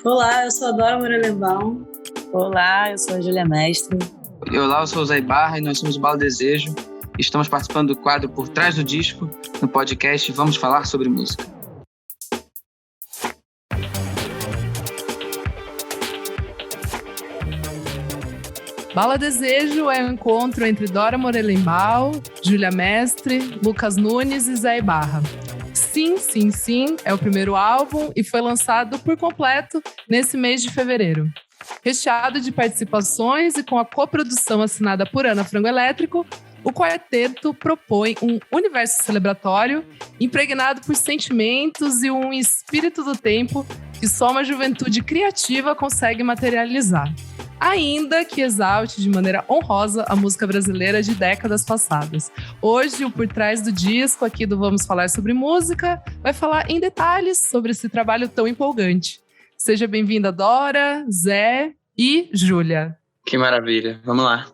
Olá, eu sou a Dora Morelenbaum. Olá, eu sou a Júlia Mestre. Olá, eu sou o Zé Ibarra e nós somos o Bala Desejo. Estamos participando do quadro Por Trás do Disco, no podcast Vamos Falar Sobre Música. Bala Desejo é um encontro entre Dora Morelenbaum, Júlia Mestre, Lucas Nunes e Zé Ibarra. Sim, Sim, Sim é o primeiro álbum e foi lançado por completo nesse mês de fevereiro. Recheado de participações e com a coprodução assinada por Ana Frango Elétrico, o quarteto propõe um universo celebratório impregnado por sentimentos e um espírito do tempo que só uma juventude criativa consegue materializar, ainda que exalte de maneira honrosa a música brasileira de décadas passadas. Hoje, o Por Trás do Disco, aqui do Vamos Falar Sobre Música, vai falar em detalhes sobre esse trabalho tão empolgante. Seja bem-vinda, Dora, Zé e Júlia. Que maravilha, vamos lá.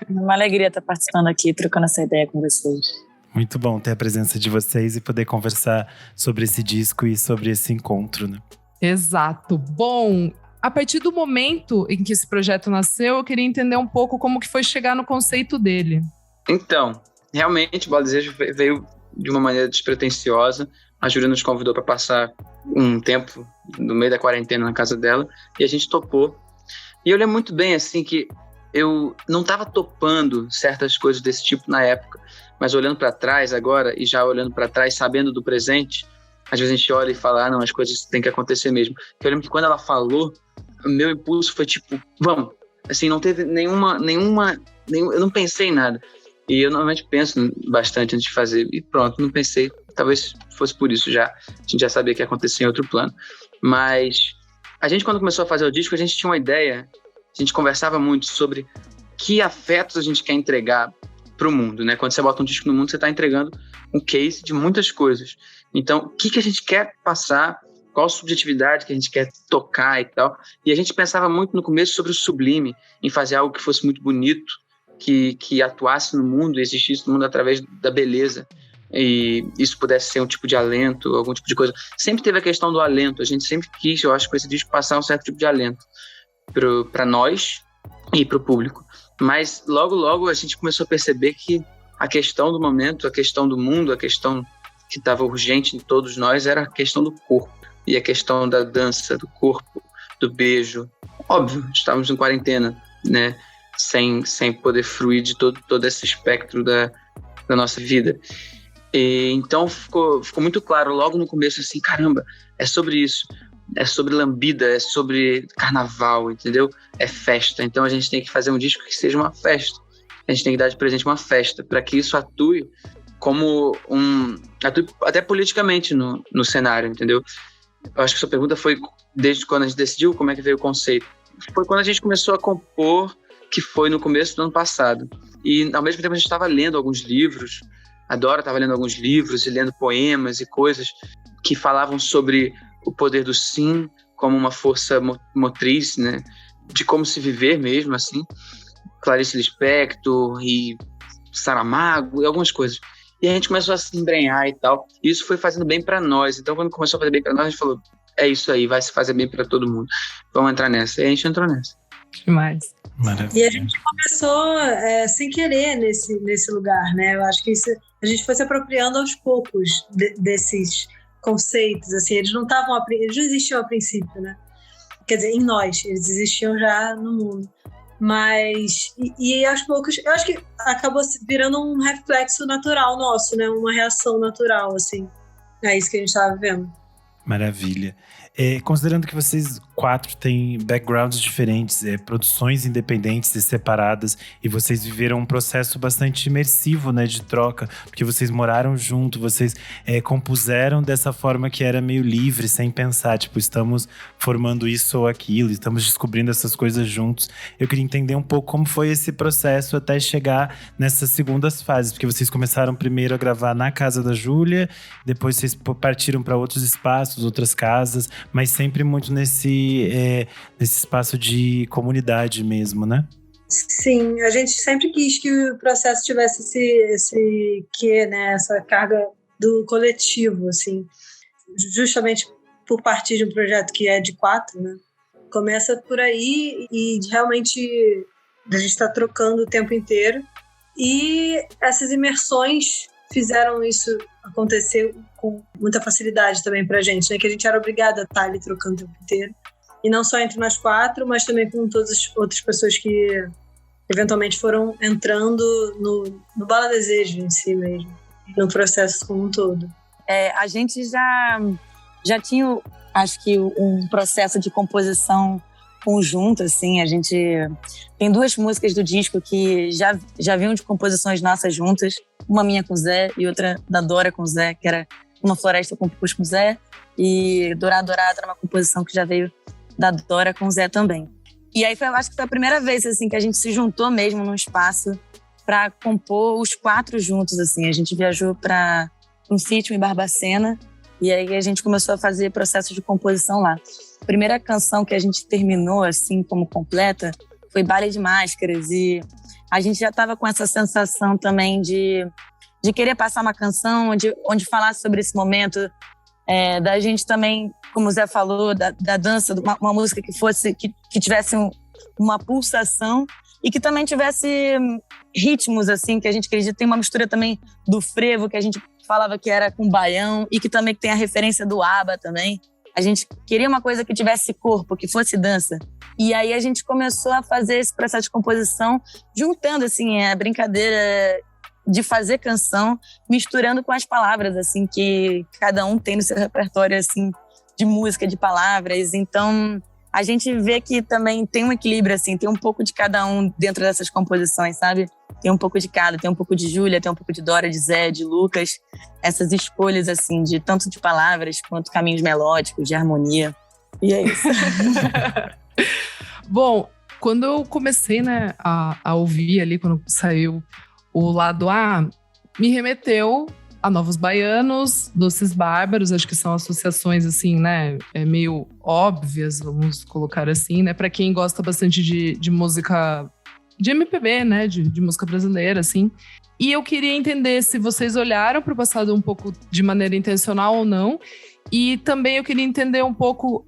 Uma alegria estar participando aqui, trocando essa ideia com vocês. Muito bom ter a presença de vocês e poder conversar sobre esse disco e sobre esse encontro, né? Exato. Bom, a partir do momento em que esse projeto nasceu, eu queria entender um pouco como que foi chegar no conceito dele. Então, realmente o Bala Desejo veio de uma maneira despretensiosa. A Júlia nos convidou para passar um tempo no meio da quarentena na casa dela e a gente topou. E eu lembro muito bem, assim, que eu não estava topando certas coisas desse tipo na época, mas olhando para trás agora e já olhando para trás, sabendo do presente, às vezes a gente olha e fala, não, as coisas têm que acontecer mesmo. Eu lembro que quando ela falou, o meu impulso foi tipo, vamos, assim, não teve nenhuma, eu não pensei em nada. E eu normalmente penso bastante antes de fazer, e pronto, não pensei, talvez fosse por isso já, a gente já sabia que ia acontecer em outro plano. Mas a gente, quando começou a fazer o disco, a gente tinha uma ideia, a gente conversava muito sobre que afetos a gente quer entregar para o mundo, né? Quando você bota um disco no mundo, você está entregando um case de muitas coisas. Então, o que a gente quer passar, qual subjetividade que a gente quer tocar e tal. E a gente pensava muito no começo sobre o sublime, em fazer algo que fosse muito bonito, que atuasse no mundo, existisse no mundo através da beleza. E isso pudesse ser um tipo de alento, algum tipo de coisa. Sempre teve a questão do alento, a gente sempre quis, eu acho, com esse disco passar um certo tipo de alento para nós e para o público. Mas logo a gente começou a perceber que a questão do momento, a questão do mundo, a questão que estava urgente em todos nós era a questão do corpo e a questão da dança, do corpo, do beijo. Óbvio, estávamos em quarentena, né? Sem poder fruir de todo esse espectro da nossa vida. E então ficou muito claro logo no começo assim, caramba, é sobre isso. É sobre lambida, é sobre carnaval, entendeu? É festa. Então a gente tem que fazer um disco que seja uma festa. A gente tem que dar de presente uma festa, para que isso atue como atue até politicamente no cenário, entendeu? Eu acho que sua pergunta foi desde quando a gente decidiu, como é que veio o conceito. Foi quando a gente começou a compor, que foi no começo do ano passado. E ao mesmo tempo a gente estava lendo alguns livros, a Dora estava lendo alguns livros e lendo poemas e coisas que falavam sobre o poder do sim como uma força motriz, né, de como se viver mesmo, assim. Clarice Lispector e Saramago e algumas coisas. E a gente começou a se embrenhar e tal. E isso foi fazendo bem para nós. Então, quando começou a fazer bem para nós, a gente falou, é isso aí, vai se fazer bem para todo mundo. Vamos entrar nessa. E a gente entrou nessa. Demais. Maravilha. E a gente começou sem querer nesse lugar, né? Eu acho que a gente foi se apropriando aos poucos desses conceitos, assim, eles não existiam a princípio, né? Quer dizer, em nós, eles existiam já no mundo. Mas, e aos poucos, eu acho que acabou virando um reflexo natural nosso, né? Uma reação natural, assim. É isso que a gente estava vivendo. Maravilha. Considerando que vocês 4 têm backgrounds diferentes, produções independentes e separadas, e vocês viveram um processo bastante imersivo, né, de troca, porque vocês moraram junto, vocês compuseram dessa forma que era meio livre, sem pensar, tipo, estamos formando isso ou aquilo, estamos descobrindo essas coisas juntos. Eu queria entender um pouco como foi esse processo até chegar nessas segundas fases, porque vocês começaram primeiro a gravar na casa da Júlia, depois vocês partiram para outros espaços, outras casas, mas sempre muito nesse espaço de comunidade mesmo, né? Sim, a gente sempre quis que o processo tivesse esse quê, né, essa carga do coletivo, assim, justamente por partir de um projeto que é de 4, né? Começa por aí e realmente a gente está trocando o tempo inteiro. E essas imersões fizeram isso acontecer com muita facilidade também pra gente, né? Que a gente era obrigada a estar ali trocando o tempo inteiro. E não só entre nós 4, mas também com todas as outras pessoas que eventualmente foram entrando no Bala Desejo em si mesmo, no processo como um todo. A gente já tinha, acho que, um processo de composição conjunto, assim. A gente tem 2 músicas do disco que já vinham de composições nossas juntas, uma minha com o Zé e outra da Dora com o Zé, que era Uma Floresta eu compus com o Zé, e Dourado Dourado era uma composição que já veio da Dora com o Zé também. E aí acho que foi a primeira vez assim, que a gente se juntou mesmo num espaço para compor os 4 juntos. Assim. A gente viajou para um sítio em Barbacena e aí a gente começou a fazer processo de composição lá. A primeira canção que a gente terminou assim como completa foi Baile de Máscaras, e a gente já estava com essa sensação também de querer passar uma canção onde falasse sobre esse momento, da gente também, como o Zé falou, da dança, uma música que tivesse uma pulsação e que também tivesse ritmos, assim, que a gente acredita. Tem uma mistura também do frevo, que a gente falava que era com baião, e que também tem a referência do ABBA também. A gente queria uma coisa que tivesse corpo, que fosse dança. E aí a gente começou a fazer esse processo de composição, juntando, assim, a brincadeira de fazer canção, misturando com as palavras, assim, que cada um tem no seu repertório, assim, de música, de palavras. Então, a gente vê que também tem um equilíbrio, assim, tem um pouco de cada um dentro dessas composições, sabe? Tem um pouco de cada, tem um pouco de Júlia, tem um pouco de Dora, de Zé, de Lucas. Essas escolhas, assim, de tanto de palavras quanto caminhos melódicos, de harmonia. E é isso. Bom, quando eu comecei, né, a ouvir ali, quando saiu o lado A, me remeteu a Novos Baianos, Doces Bárbaros. Acho que são associações, assim, né, meio óbvias, vamos colocar assim, né, para quem gosta bastante de música, de MPB, né, de música brasileira, assim. E eu queria entender se vocês olharam para o passado um pouco de maneira intencional ou não. E também eu queria entender um pouco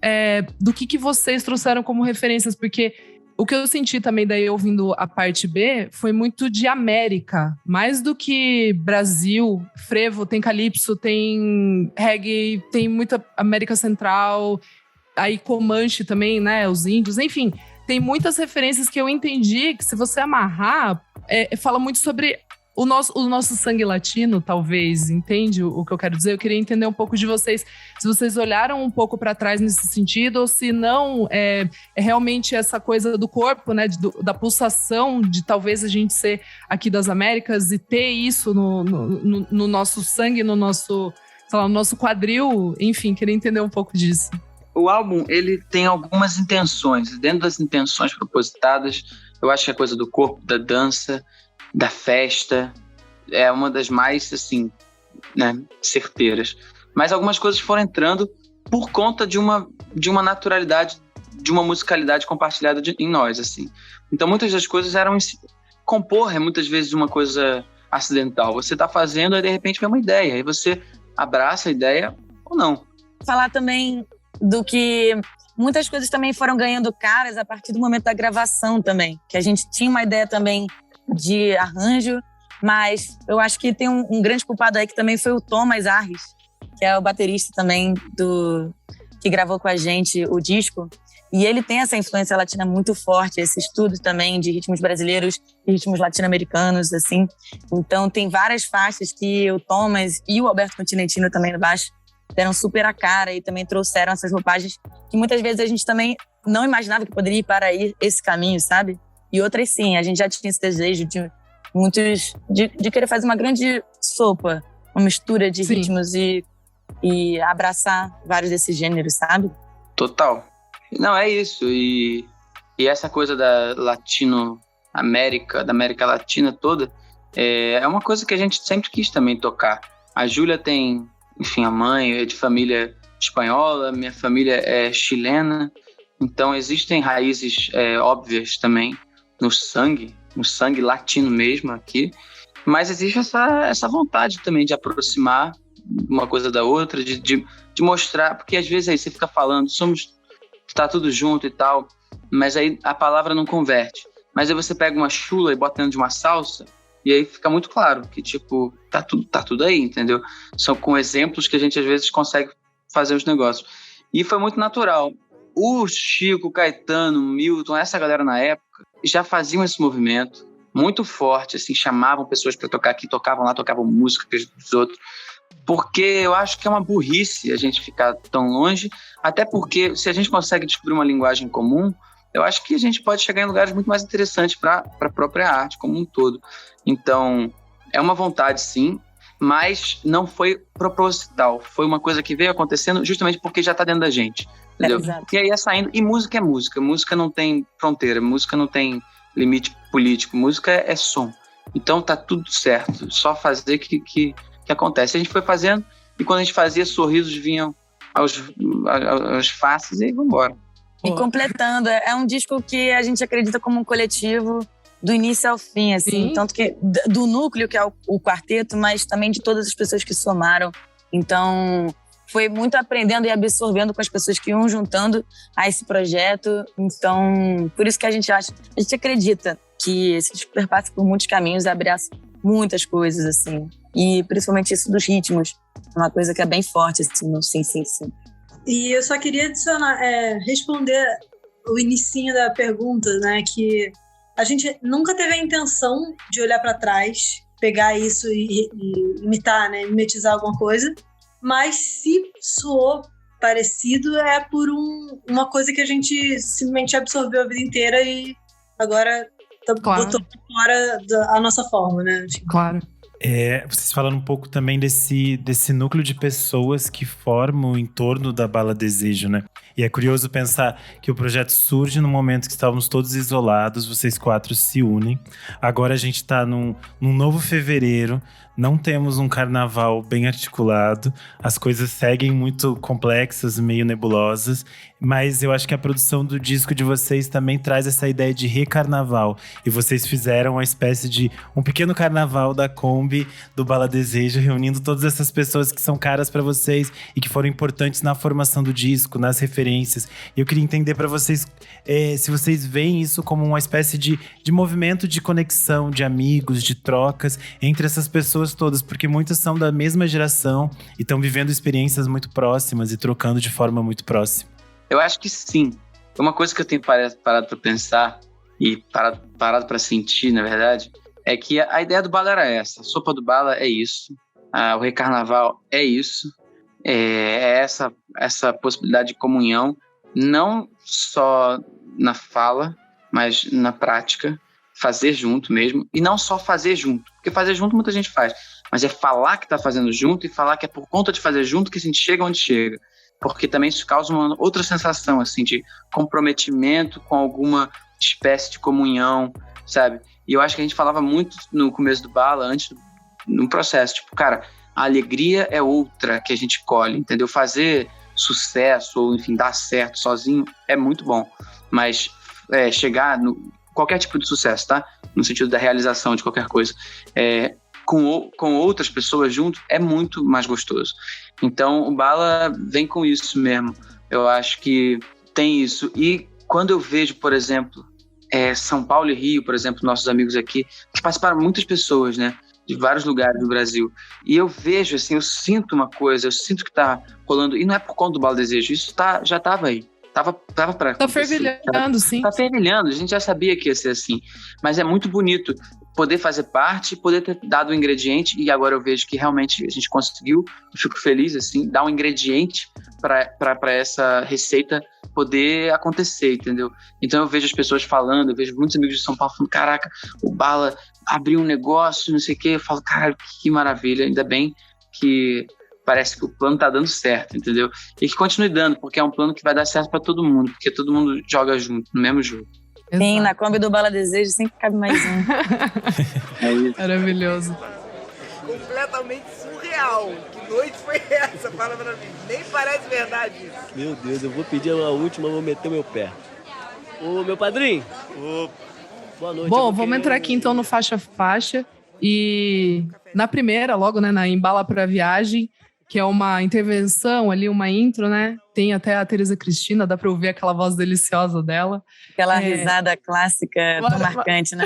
do que vocês trouxeram como referências, porque o que eu senti também daí ouvindo a parte B foi muito de América, mais do que Brasil. Frevo, tem calypso, tem reggae, tem muita América Central, aí Comanche também, né, os índios, enfim. Tem muitas referências que eu entendi que, se você amarrar, fala muito sobre o nosso sangue latino, talvez, entende o que eu quero dizer? Eu queria entender um pouco de vocês, se vocês olharam um pouco para trás nesse sentido, ou se não, é realmente essa coisa do corpo, né, da pulsação, de talvez a gente ser aqui das Américas e ter isso no nosso sangue, no nosso, sei lá, no nosso quadril. Enfim, queria entender um pouco disso. O álbum, ele tem algumas intenções. Dentro das intenções propositadas, eu acho que a coisa do corpo, da dança, da festa, é uma das mais, assim, né, certeiras. Mas algumas coisas foram entrando por conta de uma naturalidade, de uma musicalidade compartilhada em nós, assim. Então, muitas das coisas eram... Compor é muitas vezes uma coisa acidental. Você está fazendo, aí de repente vem uma ideia, aí você abraça a ideia ou não. Falar também do que muitas coisas também foram ganhando caras a partir do momento da gravação também, que a gente tinha uma ideia também de arranjo, mas eu acho que tem um grande culpado aí, que também foi o Thomas Arres, que é o baterista também que gravou com a gente o disco, e ele tem essa influência latina muito forte, esse estudo também de ritmos brasileiros e ritmos latino-americanos, assim. Então tem várias faixas que o Thomas e o Alberto Continentino também no baixo deram super a cara e também trouxeram essas roupagens que muitas vezes a gente também não imaginava que poderia ir para esse caminho, sabe? E outras sim, a gente já tinha esse desejo de querer fazer uma grande sopa, uma mistura de ritmos e abraçar vários desses gêneros, sabe? Total. Não, é isso. E essa coisa da Latino-América, da América Latina toda, é uma coisa que a gente sempre quis também tocar. A Júlia tem, enfim, a mãe é de família espanhola, minha família é chilena, então existem raízes óbvias também no sangue latino mesmo aqui, mas existe essa vontade também de aproximar uma coisa da outra, de de mostrar, porque às vezes aí você fica falando, tá tudo junto e tal, mas aí a palavra não converte. Mas aí você pega uma chula e bota dentro de uma salsa, e aí fica muito claro que, tipo, tá tudo aí, entendeu? São com exemplos que a gente às vezes consegue fazer os negócios. E foi muito natural. O Chico, Caetano, Milton, essa galera na época, já faziam esse movimento muito forte, assim, chamavam pessoas para tocar aqui, tocavam lá, tocavam música dos outros, porque eu acho que é uma burrice a gente ficar tão longe, até porque se a gente consegue descobrir uma linguagem comum, eu acho que a gente pode chegar em lugares muito mais interessantes para a própria arte como um todo. Então, é uma vontade, sim, mas não foi proposital. Foi uma coisa que veio acontecendo justamente porque já está dentro da gente, entendeu? E aí é saindo. E música é música. Música não tem fronteira. Música não tem limite político. Música é som. Então tá tudo certo. Só fazer que acontece. A gente foi fazendo e quando a gente fazia, sorrisos vinham aos faces e vambora. E completando, é um disco que a gente acredita como um coletivo do início ao fim, assim. Sim. Tanto que do núcleo, que é o quarteto, mas também de todas as pessoas que somaram. Então, foi muito aprendendo e absorvendo com as pessoas que iam juntando a esse projeto. Então, por isso que a gente acredita que esse disco perpassa por muitos caminhos, abraça muitas coisas, assim. E principalmente isso dos ritmos. É uma coisa que é bem forte, assim, no Sim, Sim, Sim. E eu só queria adicionar, responder o inicinho da pergunta, né? Que a gente nunca teve a intenção de olhar para trás, pegar isso e imitar, né? Mimetizar alguma coisa. Mas se soou parecido, é por uma coisa que a gente simplesmente absorveu a vida inteira e agora botou fora a nossa forma, né? Enfim. Claro. Vocês falaram um pouco também desse núcleo de pessoas que formam em torno da Bala Desejo, né? E é curioso pensar que o projeto surge no momento que estávamos todos isolados, vocês 4 se unem. Agora a gente está num novo fevereiro, não temos um carnaval bem articulado, as coisas seguem muito complexas, meio nebulosas, mas eu acho que a produção do disco de vocês também traz essa ideia de recarnaval. E vocês fizeram uma espécie de um pequeno carnaval da Kombi do Bala Desejo, reunindo todas essas pessoas que são caras para vocês e que foram importantes na formação do disco, nas referências. E eu queria entender para vocês se vocês veem isso como uma espécie de movimento de conexão, de amigos, de trocas entre essas pessoas todas, porque muitas são da mesma geração e estão vivendo experiências muito próximas e trocando de forma muito próxima. Eu acho que sim. Uma coisa que eu tenho parado para pensar e parado para sentir, na verdade, é que a ideia do Bala era essa. A sopa do Bala é isso. O Recarnaval é isso. É essa possibilidade de comunhão, não só na fala, mas na prática. Fazer junto mesmo. E não só fazer junto. Porque fazer junto muita gente faz. Mas é falar que está fazendo junto e falar que é por conta de fazer junto que a gente chega onde chega. Porque também isso causa uma outra sensação, assim, de comprometimento com alguma espécie de comunhão, sabe? E eu acho que a gente falava muito no começo do Bala, antes, no processo, tipo, cara, a alegria é outra que a gente colhe, entendeu? Fazer sucesso, ou enfim, dar certo sozinho é muito bom, mas chegar no qualquer tipo de sucesso, tá? No sentido da realização de qualquer coisa, com outras pessoas junto, é muito mais gostoso. Então, o Bala vem com isso mesmo. Eu acho que tem isso. E quando eu vejo, por exemplo, São Paulo e Rio, por exemplo, nossos amigos aqui, que participaram muitas pessoas, né? De vários lugares do Brasil. E eu vejo, assim, eu sinto uma coisa, eu sinto que tá rolando, e não é por conta do Bala Desejo, isso já estava aí. Tava pra Tá fervilhando, sim. Tá fervilhando, a gente já sabia que ia ser assim. Mas é muito bonito poder fazer parte, poder ter dado um ingrediente, e agora eu vejo que realmente a gente conseguiu, eu fico feliz, assim, dar um ingrediente para essa receita poder acontecer, entendeu? Então eu vejo as pessoas falando, eu vejo muitos amigos de São Paulo falando, caraca, o Bala abriu um negócio, não sei o quê, eu falo, cara, que maravilha, ainda bem que parece que o plano tá dando certo, entendeu? E que continue dando, porque é um plano que vai dar certo para todo mundo, porque todo mundo joga junto, no mesmo jogo. Sim, na Kombi do Bala Desejo sempre cabe mais um. É isso. Maravilhoso. Completamente surreal. Que noite foi essa? Fala pra mim. Nem parece verdade isso. Meu Deus, eu vou pedir uma última, vou meter meu pé. Ô, meu padrinho. Boa noite. Bom, vamos entrar aqui então no Faixa Faixa. E na primeira, logo, né, na Embala pra Viagem, que é uma intervenção ali, uma intro, né? Tem até a Teresa Cristina, dá pra ouvir aquela voz deliciosa dela. Aquela risada clássica, tão marcante, né?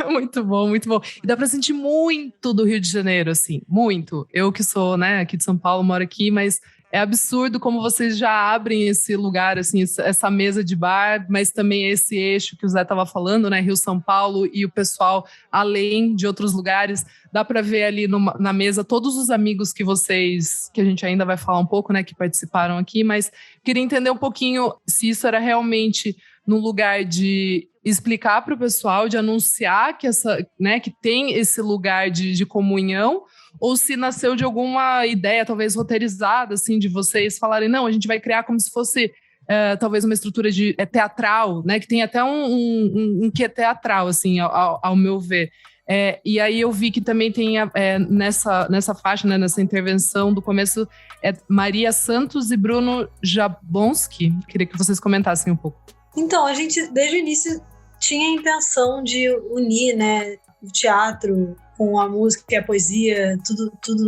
Muito bom, muito bom. E dá pra sentir muito do Rio de Janeiro, assim, muito. Eu que sou, né, aqui de São Paulo, moro aqui, mas é absurdo como vocês já abrem esse lugar, assim, essa mesa de bar, mas também esse eixo que o Zé estava falando, né? Rio-São Paulo e o pessoal além de outros lugares. Dá para ver ali na mesa todos os amigos que a gente ainda vai falar um pouco, né? Que participaram aqui, mas queria entender um pouquinho se isso era realmente no lugar de explicar para o pessoal, de anunciar que que tem esse lugar de comunhão, ou se nasceu de alguma ideia, talvez roteirizada, assim, de vocês falarem, não, a gente vai criar como se fosse talvez uma estrutura teatral, né? Que tem até um quê teatral, assim, ao meu ver. E aí eu vi que também tem nessa faixa, né, nessa intervenção do começo, Maria Santos e Bruno Jablonski. Queria que vocês comentassem um pouco. Então, a gente, desde o início, tinha a intenção de unir, né, o teatro com a música e a poesia, tudo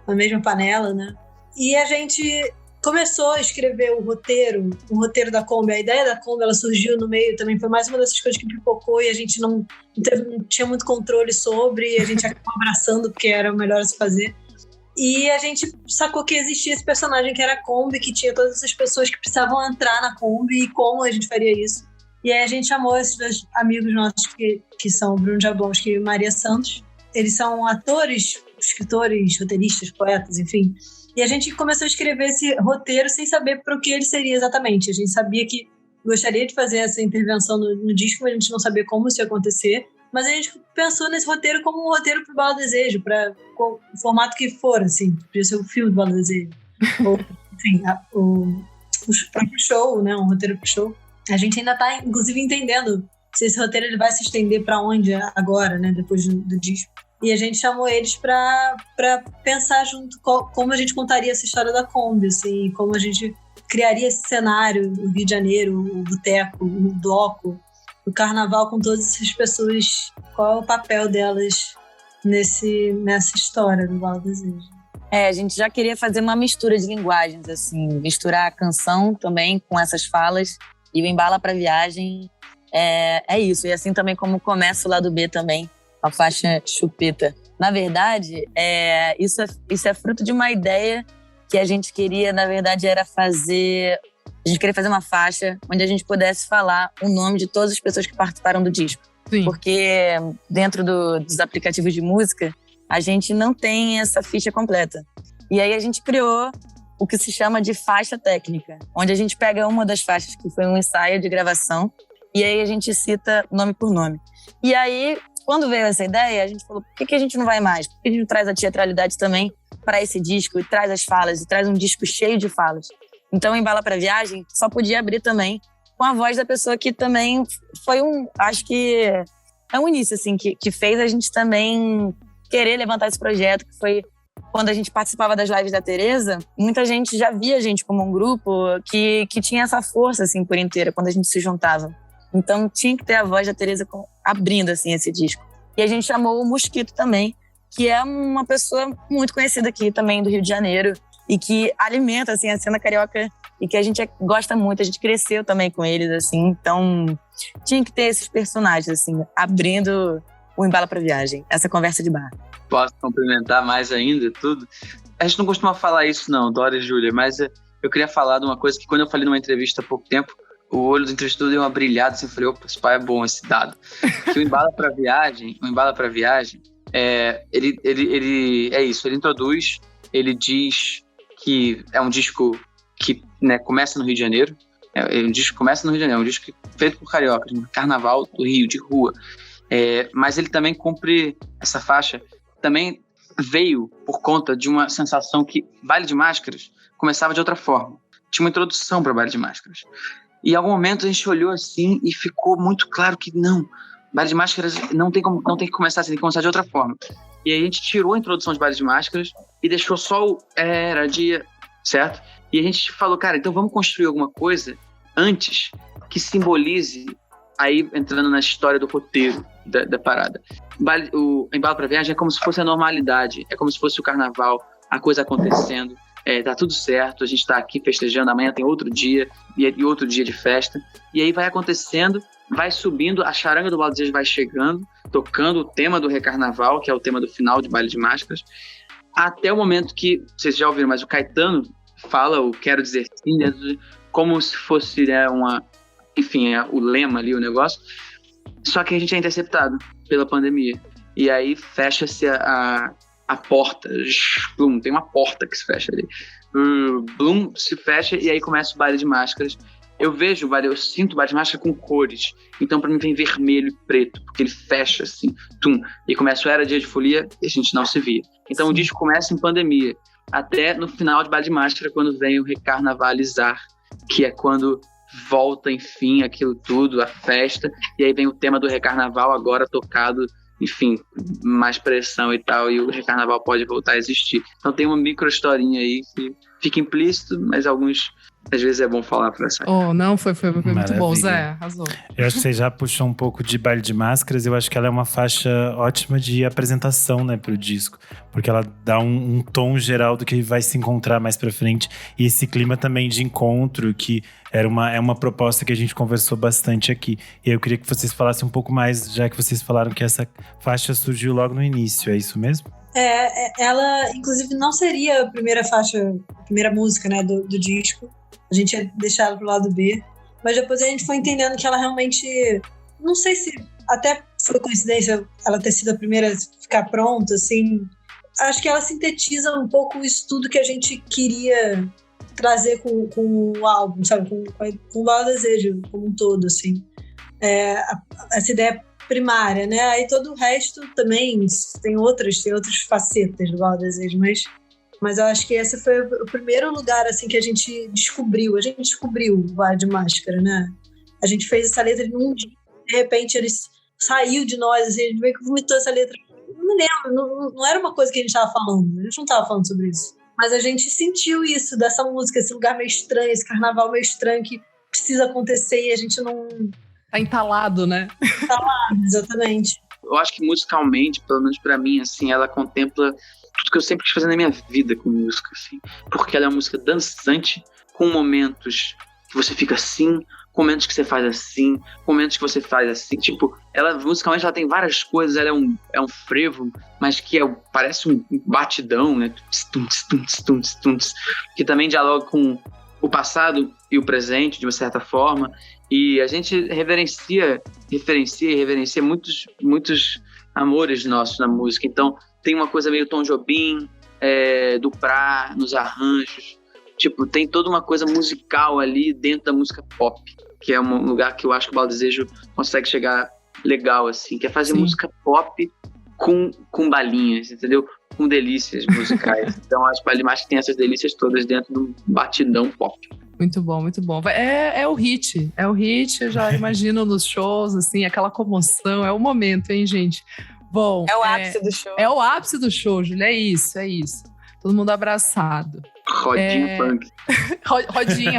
na mesma panela, né? E a gente começou a escrever o roteiro da Kombi. A ideia da Kombi, ela surgiu no meio também, foi mais uma dessas coisas que pipocou e a gente não tinha muito controle sobre, e a gente acabou abraçando porque era o melhor a se fazer. E a gente sacou que existia esse personagem que era a Kombi, que tinha todas essas pessoas que precisavam entrar na Kombi e como a gente faria isso. E aí a gente chamou esses dois amigos nossos que são o Bruno Jablonski e Maria Santos. Eles são atores, escritores, roteiristas, poetas, enfim. E a gente começou a escrever esse roteiro sem saber para o que ele seria exatamente. A gente sabia que gostaria de fazer essa intervenção no disco, mas a gente não sabia como isso ia acontecer. Mas a gente pensou nesse roteiro como um roteiro para o Bala Desejo, para o formato que for, assim. Podia ser o filme do Bala Desejo. Ou, enfim, o próprio show, né? Um roteiro para o show. A gente ainda está, inclusive, entendendo se esse roteiro ele vai se estender para onde agora, né? Depois do disco. E a gente chamou eles para pensar junto como a gente contaria essa história da Kombi, assim, como a gente criaria esse cenário, o Rio de Janeiro, o boteco, o bloco, o carnaval com todas essas pessoas, qual é o papel delas nessa história do Bala Desejo. A gente já queria fazer uma mistura de linguagens, assim, misturar a canção também com essas falas, e o Embala pra Viagem é isso, e assim também como começa o lado B também, a faixa Chupeta. Na verdade, isso é fruto de uma ideia que a gente queria, na verdade, era fazer... A gente queria fazer uma faixa onde a gente pudesse falar o nome de todas as pessoas que participaram do disco. Sim. Porque dentro dos aplicativos de música, a gente não tem essa ficha completa. E aí a gente criou o que se chama de faixa técnica, onde a gente pega uma das faixas, que foi um ensaio de gravação, e aí a gente cita nome por nome. E aí, quando veio essa ideia, a gente falou, por que a gente não vai mais? Por que a gente não traz a teatralidade também para esse disco, e traz as falas, e traz um disco cheio de falas? Então, Embala pra Viagem só podia abrir também com a voz da pessoa que também foi acho que é um início, assim, que fez a gente também querer levantar esse projeto, que foi quando a gente participava das lives da Teresa, muita gente já via a gente como um grupo que tinha essa força, assim, por inteira, quando a gente se juntava. Então, tinha que ter a voz da Teresa abrindo, assim, esse disco. E a gente chamou o Mosquito também, que é uma pessoa muito conhecida aqui também do Rio de Janeiro, e que alimenta, assim, a cena carioca e que a gente gosta muito, a gente cresceu também com eles, assim, então tinha que ter esses personagens, assim, abrindo o Embala pra Viagem, essa conversa de bar. Posso complementar mais ainda, tudo? A gente não costuma falar isso não, Dora e Júlia, mas eu queria falar de uma coisa que quando eu falei numa entrevista há pouco tempo, o olho do entrevistador deu uma brilhada, assim, eu falei, opa, esse pai é bom esse dado. Que o Embala pra Viagem, ele é isso, ele introduz, ele diz que é um disco que, né, começa no Rio de Janeiro. Um disco que começa no Rio de Janeiro, é um disco feito por cariocas, no carnaval do Rio, de rua. Mas ele também cumpre essa faixa. Também veio por conta de uma sensação que Baile de Máscaras começava de outra forma. Tinha uma introdução para Baile de Máscaras. E em algum momento a gente olhou assim e ficou muito claro que não, Baile de Máscaras não tem que começar assim, tem que começar de outra forma. E aí a gente tirou a introdução de Baile de Máscaras e deixou só o Era Dia, certo? E a gente falou, cara, então vamos construir alguma coisa antes que simbolize, aí entrando na história do roteiro da parada. O Embala pra Viagem é como se fosse a normalidade, é como se fosse o carnaval, a coisa acontecendo, tá tudo certo, a gente tá aqui festejando, amanhã tem outro dia, e outro dia de festa, e aí vai acontecendo, vai subindo, a charanga do Balda Desejo vai chegando, tocando o tema do Recarnaval, que é o tema do final de Baile de Máscaras, até o momento que, vocês já ouviram, mas o Caetano fala o Quero Dizer Sim, como se fosse o lema ali, o negócio, só que a gente é interceptado pela pandemia, e aí fecha-se a porta, blum, tem uma porta que se fecha ali, blum, se fecha e aí começa o Baile de Máscaras. Eu sinto o Baile de Máscaras com cores, então pra mim vem vermelho e preto, porque ele fecha assim, tum, e começa o Era Dia de Folia e a gente não se via. Então o disco começa em pandemia, até no final de Baile de Máscara, quando vem o Recarnavalizar, que é quando volta, enfim, aquilo tudo, a festa, e aí vem o tema do Recarnaval agora tocado, enfim, mais pressão e tal, e o Recarnaval pode voltar a existir. Então tem uma micro historinha aí que fica implícito, mas alguns, às vezes é bom falar pra sair. Não, foi muito bom, Zé, arrasou. Eu acho que você já puxou um pouco de Baile de Máscaras, eu acho que ela é uma faixa ótima de apresentação, né, pro disco, porque ela dá um tom geral do que vai se encontrar mais pra frente, e esse clima também de encontro, que é uma proposta que a gente conversou bastante aqui. E eu queria que vocês falassem um pouco mais, já que vocês falaram que essa faixa surgiu logo no início, é isso mesmo? Ela, inclusive, não seria a primeira faixa, a primeira música, né, do disco. A gente ia deixar ela pro lado B. Mas depois a gente foi entendendo que ela realmente... Não sei se até foi coincidência ela ter sido a primeira a ficar pronta, assim. Acho que ela sintetiza um pouco isso tudo que a gente queria trazer com o álbum, sabe? Com o Balda Desejo como um todo, assim. Essa ideia primária, né? Aí todo o resto também tem outras facetas do Balda Desejo, mas eu acho que esse foi o primeiro lugar, assim, que a gente descobriu. A gente descobriu o Baile de Máscara, né? A gente fez essa letra num dia, de repente ele saiu de nós, assim, a gente meio que vomitou essa letra. Não me lembro, não era uma coisa que a gente estava falando, a gente não estava falando sobre isso. Mas a gente sentiu isso, dessa música, esse lugar meio estranho, esse carnaval meio estranho que precisa acontecer e a gente não... Tá entalado, né? Entalado, exatamente. Eu acho que musicalmente, pelo menos pra mim, assim, ela contempla tudo que eu sempre quis fazer na minha vida com música, assim. Porque ela é uma música dançante, com momentos que você fica assim, com momentos que você faz assim, com momentos que você faz assim. Tipo, ela, musicalmente, ela tem várias coisas. Ela é um frevo, mas que parece um batidão, né? Que também dialoga com o passado e o presente, de uma certa forma. E a gente referencia muitos amores nossos na música. Então, tem uma coisa meio Tom Jobim, Duprat, nos arranjos. Tipo, tem toda uma coisa musical ali dentro da música pop, que é um lugar que eu acho que o Balda Desejo consegue chegar legal, assim, que é fazer música pop com balinhas, entendeu? Com delícias musicais. Então, acho que o Baile de Máscaras tem essas delícias todas dentro do batidão pop. Muito bom, muito bom. É o hit, eu já imagino nos shows, assim, aquela comoção, é o momento, hein, gente? Bom, é o ápice do show. É o ápice do show, Júlia, é isso. Todo mundo abraçado. Rodinha punk.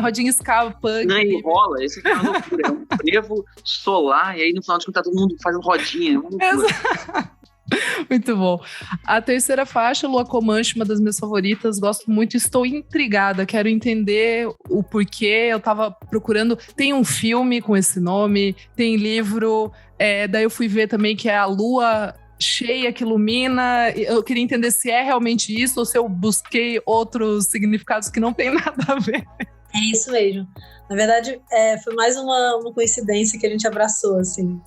rodinha ska punk. Não, e rola, esse é uma loucura. É um frevo solar, e aí no final de contas tá todo mundo fazendo rodinha. É uma loucura. Muito bom. A terceira faixa, Lua Comanche, uma das minhas favoritas, gosto muito, estou intrigada, quero entender o porquê. Eu tava procurando, tem um filme com esse nome, tem livro, daí eu fui ver também que é a lua cheia que ilumina. Eu queria entender se é realmente isso ou se eu busquei outros significados que não tem nada a ver. É isso mesmo. Na verdade, foi mais uma coincidência que a gente abraçou, assim.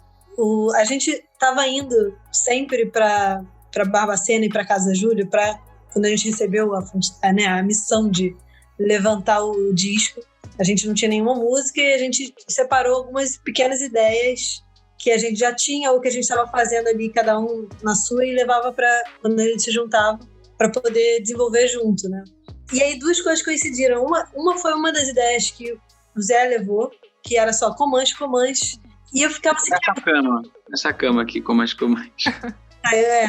A gente estava indo sempre para Barbacena e para Casa da Júlia, quando a gente recebeu a missão de levantar o disco. A gente não tinha nenhuma música e a gente separou algumas pequenas ideias que a gente já tinha ou que a gente estava fazendo ali, cada um na sua, e levava para quando a gente se juntava para poder desenvolver junto, né? E aí duas coisas coincidiram. Uma foi uma das ideias que o Zé levou, que era só Comanche. E eu ficava assim... Essa cama aqui, Comanche.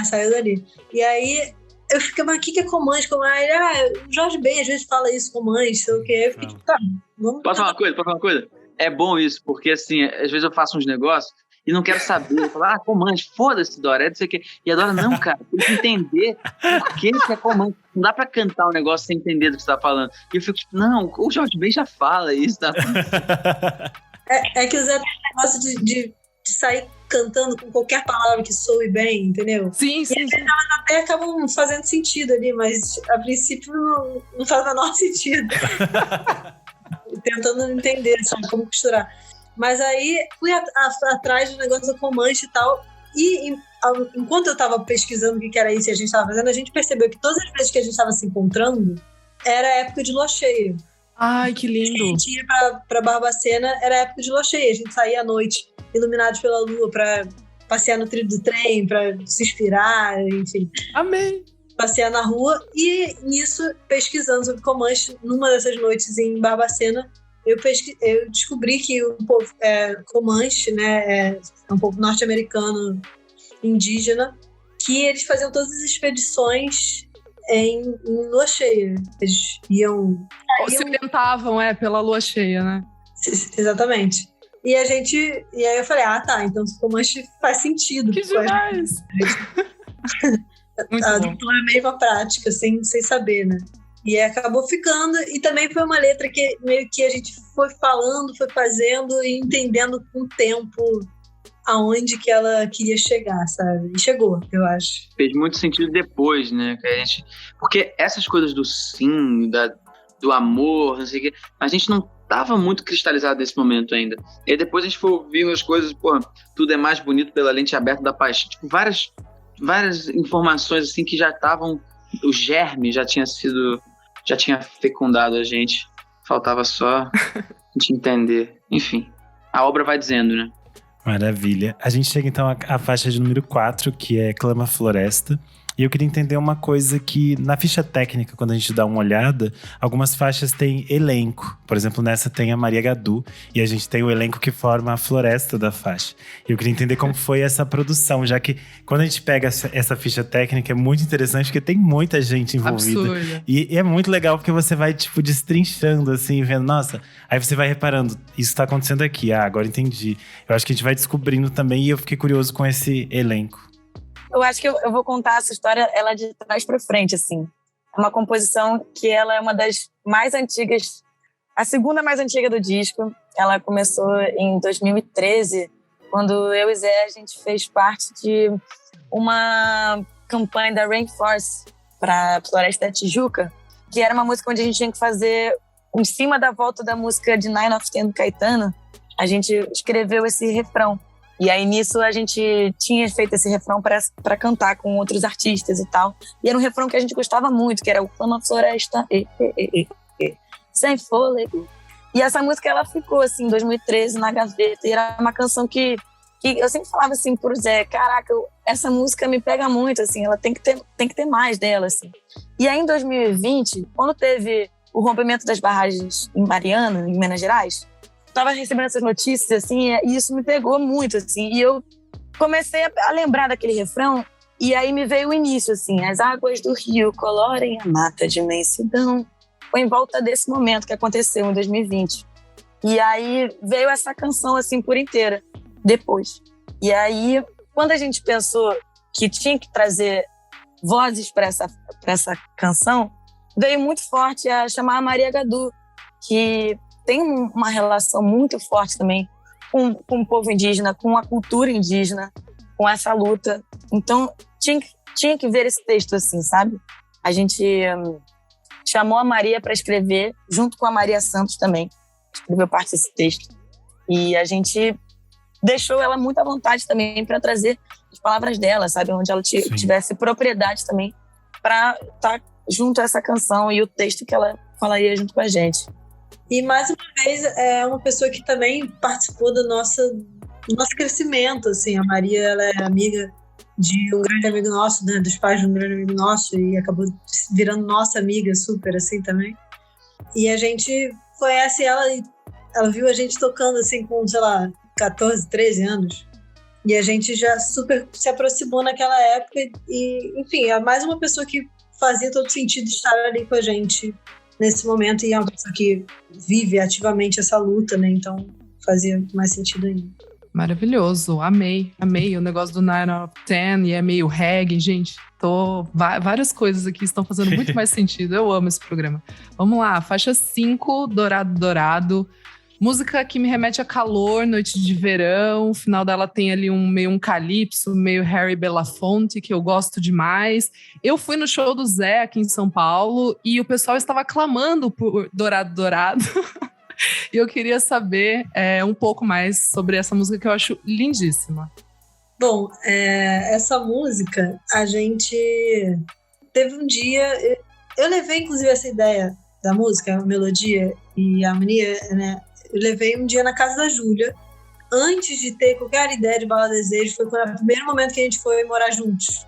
Saiu dali. E aí eu ficava, mas o que é Comanche? O Jorge Ben às vezes fala isso, Comanche, sei o quê. Eu fiquei, tá, vamos... Posso falar uma coisa? É bom isso, porque assim, às vezes eu faço uns negócios e não quero saber. Falar, Comanche, foda-se, Dora, não sei o quê. E a Dora, não, cara, tem que entender por que é Comanche. Não dá pra cantar um negócio sem entender do que você tá falando. E eu fico tipo, não, o Jorge Ben já fala isso, tá? É que o Zé tem um negócio de sair cantando com qualquer palavra que soe bem, entendeu? Sim. Elas até acabam fazendo sentido ali, mas a princípio não faz o menor sentido. Tentando entender, sabe, como costurar. Mas aí fui atrás do negócio da Comanche e tal, e enquanto eu estava pesquisando o que era isso e a gente estava fazendo, a gente percebeu que todas as vezes que a gente estava se encontrando era época de lua cheia. Ai, que lindo. A gente ia pra Barbacena, era época de lua cheia. A gente saía à noite, iluminados pela lua, pra passear no trilho do trem, pra se inspirar, enfim. Amei. Passear na rua. E nisso, pesquisando sobre Comanche, numa dessas noites em Barbacena, eu descobri que o povo Comanche, né, é um povo norte-americano indígena, que eles faziam todas as expedições em lua cheia. Eles iam... Se orientavam, pela lua cheia, né? Exatamente. E aí eu falei, tá, então o Comanche faz sentido. Que demais! A dupla é a mesma prática, sem saber, né? E acabou ficando, e também foi uma letra que meio que a gente foi falando, foi fazendo e entendendo com o tempo aonde que ela queria chegar, sabe? E chegou, eu acho. Fez muito sentido depois, né? Porque essas coisas do sim, do amor, não sei o quê, a gente não tava muito cristalizado nesse momento ainda. E aí depois a gente foi ouvindo as coisas, tudo é mais bonito pela lente aberta da paixão. Tipo, várias informações assim que já estavam, o germe já tinha fecundado a gente. Faltava só a gente entender. Enfim, a obra vai dizendo, né? Maravilha. A gente chega então à faixa de número 4, que é Clama Floresta. E eu queria entender uma coisa que, na ficha técnica, quando a gente dá uma olhada, algumas faixas têm elenco. Por exemplo, nessa tem a Maria Gadu, e a gente tem o elenco que forma a floresta da faixa. E eu queria entender como foi essa produção, já que quando a gente pega essa ficha técnica, é muito interessante, porque tem muita gente envolvida. Absurdo. E é muito legal, porque você vai, tipo, destrinchando, assim, vendo, nossa, aí você vai reparando, isso tá acontecendo aqui, agora entendi. Eu acho que a gente vai descobrindo também, e eu fiquei curioso com esse elenco. Eu acho que eu vou contar essa história ela de trás para frente, assim. É uma composição que ela é uma das mais antigas, a segunda mais antiga do disco. Ela começou em 2013, quando eu e Zé, a gente fez parte de uma campanha da Rainforest para a Floresta da Tijuca, que era uma música onde a gente tinha que fazer, em cima da volta da música de Nine of Ten do Caetano, a gente escreveu esse refrão. E aí, nisso, a gente tinha feito esse refrão para cantar com outros artistas e tal. E era um refrão que a gente gostava muito, que era o Clama Floresta, sem fôlego. E essa música, ela ficou, assim, em 2013, na gaveta. E era uma canção que eu sempre falava, assim, pro Zé, caraca, essa música me pega muito, assim, ela tem que ter mais dela, assim. E aí, em 2020, quando teve o rompimento das barragens em Mariana, em Minas Gerais, estava recebendo essas notícias, assim, e isso me pegou muito, assim, e eu comecei a lembrar daquele refrão, e aí me veio o início, assim, as águas do rio colorem a mata de imensidão. Foi em volta desse momento que aconteceu, em 2020. E aí veio essa canção, assim, por inteira, depois. E aí, quando a gente pensou que tinha que trazer vozes para essa canção, veio muito forte a chamar a Maria Gadu, que tem uma relação muito forte também com o povo indígena, com a cultura indígena, com essa luta. Então, tinha que ver esse texto assim, sabe? A gente chamou a Maria para escrever, junto com a Maria Santos também, escreveu parte desse texto. E a gente deixou ela muito à vontade também para trazer as palavras dela, sabe? Onde ela tivesse propriedade também para estar junto a essa canção e o texto que ela falaria junto com a gente. E, mais uma vez, é uma pessoa que também participou do nosso crescimento, assim. A Maria, ela é amiga de um grande amigo nosso, né, dos pais de um grande amigo nosso, e acabou virando nossa amiga super, assim, também. E a gente conhece ela, e ela viu a gente tocando, assim, com, sei lá, 14, 13 anos. E a gente já super se aproximou naquela época, e, enfim, é mais uma pessoa que fazia todo sentido estar ali com a gente nesse momento, e é uma pessoa que vive ativamente essa luta, né? Então fazia mais sentido ainda. Maravilhoso, amei o negócio do 9 out of 10 e é meio reggae, gente, várias coisas aqui estão fazendo muito mais sentido, eu amo esse programa. Vamos lá, faixa 5, Dourado Dourado, música que me remete a calor, noite de verão, o final dela tem ali meio um calypso, meio Harry Belafonte, que eu gosto demais. Eu fui no show do Zé aqui em São Paulo e o pessoal estava clamando por Dourado Dourado. E eu queria saber um pouco mais sobre essa música que eu acho lindíssima. Bom, essa música, a gente teve um dia... Eu levei, inclusive, essa ideia da música, a melodia e a harmonia, né? Eu levei um dia na casa da Júlia, antes de ter qualquer ideia de Bala Desejo, foi o primeiro momento que a gente foi morar juntos.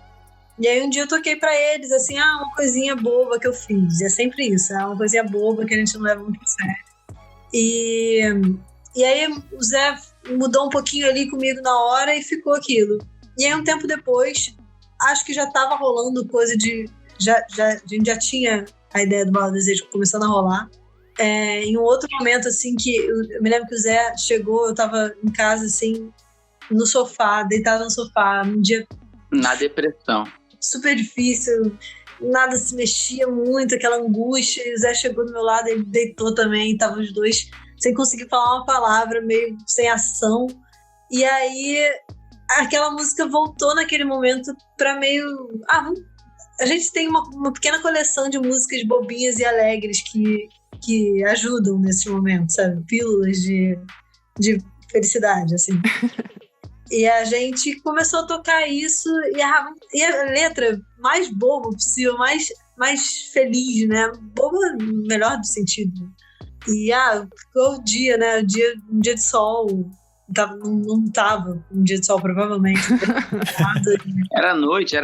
E aí um dia eu toquei pra eles, assim, uma coisinha boba que eu fiz. É sempre isso, uma coisinha boba que a gente não leva muito a sério. E aí o Zé mudou um pouquinho ali comigo na hora e ficou aquilo. E aí um tempo depois, acho que já estava rolando coisa de... a gente já tinha a ideia do Bala Desejo começando a rolar. Em um outro momento, assim, que eu me lembro que o Zé chegou, eu estava em casa, assim, no sofá, deitada no sofá, num dia... Na depressão. Super difícil, nada se mexia muito, aquela angústia, e o Zé chegou do meu lado, ele deitou também, estavam os dois sem conseguir falar uma palavra, meio sem ação, e aí aquela música voltou naquele momento para meio... a gente tem uma pequena coleção de músicas bobinhas e alegres que ajudam nesse momento, sabe? Pílulas de felicidade, assim. E a gente começou a tocar isso e a letra mais boba possível, mais feliz, né? Boba no melhor do sentido. E ficou o dia, né? Um dia de sol. Não tava um dia de sol, provavelmente. Era noite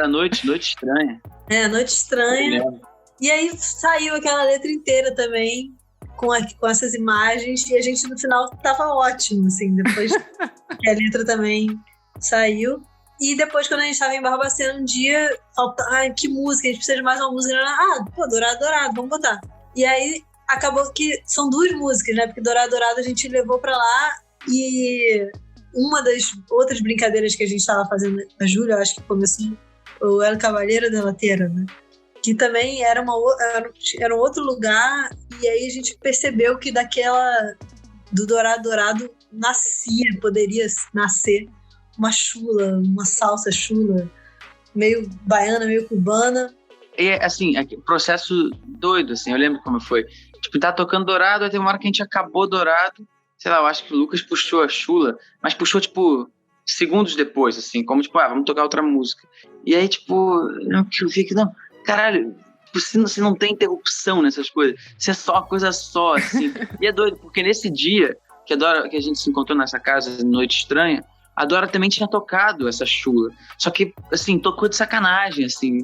estranha. Noite estranha. E aí saiu aquela letra inteira também, com essas imagens, e a gente no final tava ótimo, assim, depois que a letra também saiu. E depois, quando a gente tava em Barbacena, um dia, que música, a gente precisa de mais uma música. Dourado, Dourado, vamos botar. E aí acabou que são duas músicas, né? Porque Dourado, Dourado a gente levou pra lá, e uma das outras brincadeiras que a gente tava fazendo, a Júlia, acho que começou, o El Cavaleiro de la Tierra, né? Que também era um outro lugar, e aí a gente percebeu que do Dourado Dourado poderia nascer uma chula, uma salsa chula, meio baiana, meio cubana. E assim, processo doido, assim, eu lembro como foi. Tipo, tá tocando Dourado, aí tem uma hora que a gente acabou Dourado, sei lá, eu acho que o Lucas puxou a chula, mas puxou, tipo, segundos depois, assim, como, tipo, vamos tocar outra música. E aí, tipo, eu fico, não... Caralho, você não tem interrupção nessas coisas. Você é só coisa só, assim. E é doido, porque nesse dia que a gente se encontrou nessa casa, Noite Estranha, a Dora também tinha tocado essa chula. Só que, assim, tocou de sacanagem, assim.